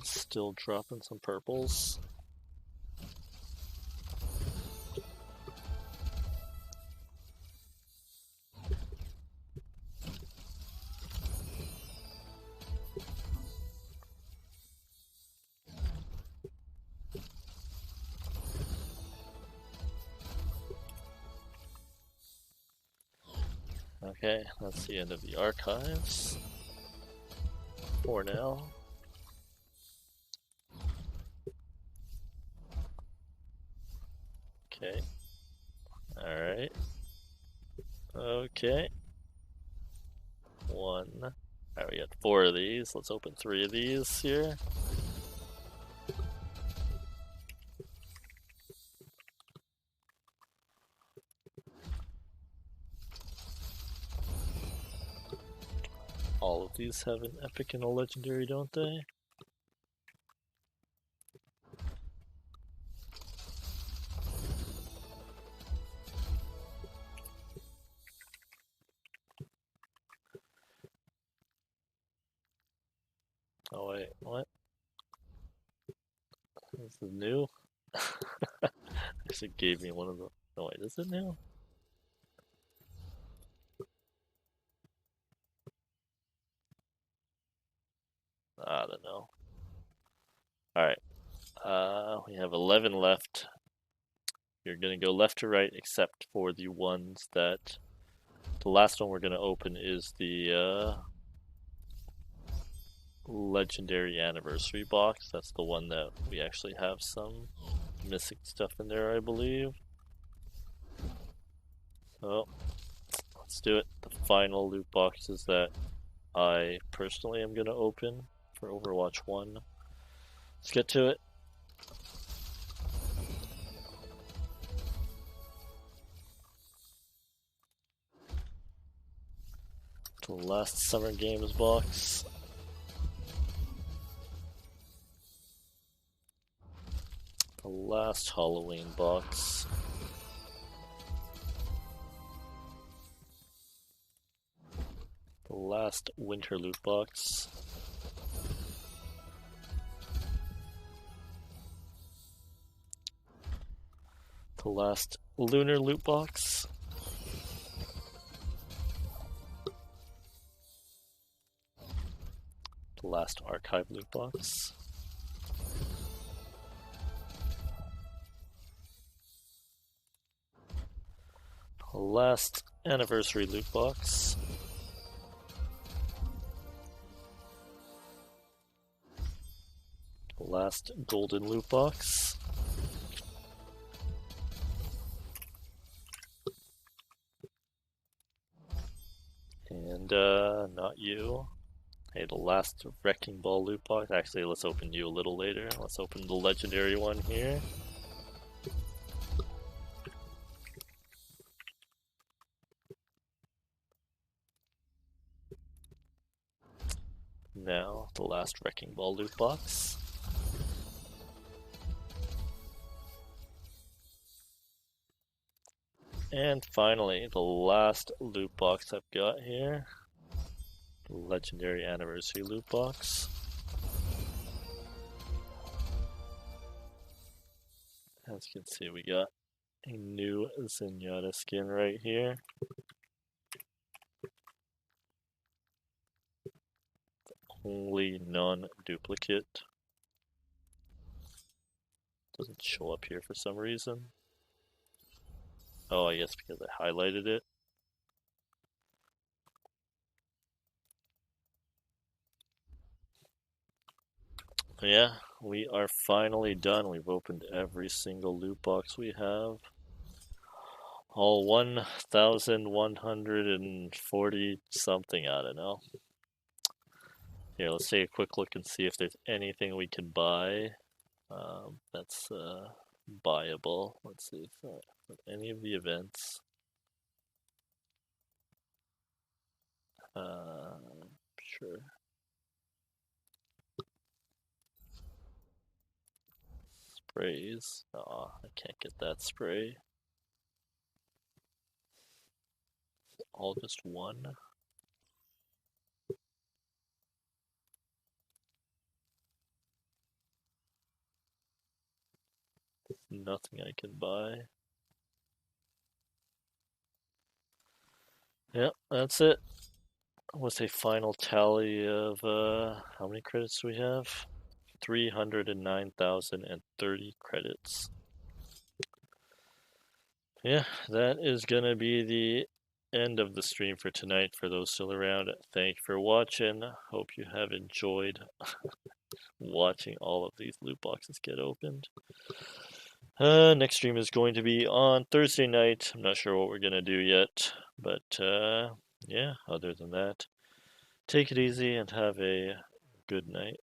Still dropping some purples. Okay, that's the end of the archives for now. Okay. Alright. Okay. 1, Alright, we got 4 of these. Let's open 3 of these here. All of these have an epic and a legendary, don't they? Oh wait, what? This is new? Actually gave me one of the... No wait, is it new? I don't know. Alright, we have 11 left. You're gonna go left to right except for the ones that... The last one we're gonna open is the legendary anniversary box. That's the one that we actually have some missing stuff in there, I believe. So, let's do it. The final loot boxes that I personally am gonna open for Overwatch 1. Let's get to it. The last Summer Games box. The last Halloween box. The last winter loot box. The last lunar loot box. The last archive loot box. The last anniversary loot box. The last golden loot box. And not you. Hey, the last wrecking ball loot box. Actually, let's open you a little later. Let's open the legendary one here. Now, the last wrecking ball loot box. And finally, the last loot box I've got here. The legendary anniversary loot box. As you can see, we got a new Zenyatta skin right here. Only non-duplicate. Doesn't show up here for some reason. Oh, I guess because I highlighted it. But yeah, we are finally done. We've opened every single loot box we have. All 1,140 something, I don't know. Here, let's take a quick look and see if there's anything we can buy that's buyable. Let's see if any of the events. Sure. Sprays. Aw, I can't get that spray. All just one. Nothing I can buy. Yep, that's it. With a final tally of how many credits do we have? 309,030 credits. Yeah, that is gonna be the end of the stream for tonight. For those still around, thank you for watching. Hope you have enjoyed watching all of these loot boxes get opened. Next stream is going to be on Thursday night. I'm not sure what we're gonna do yet, but yeah, other than that, take it easy and have a good night.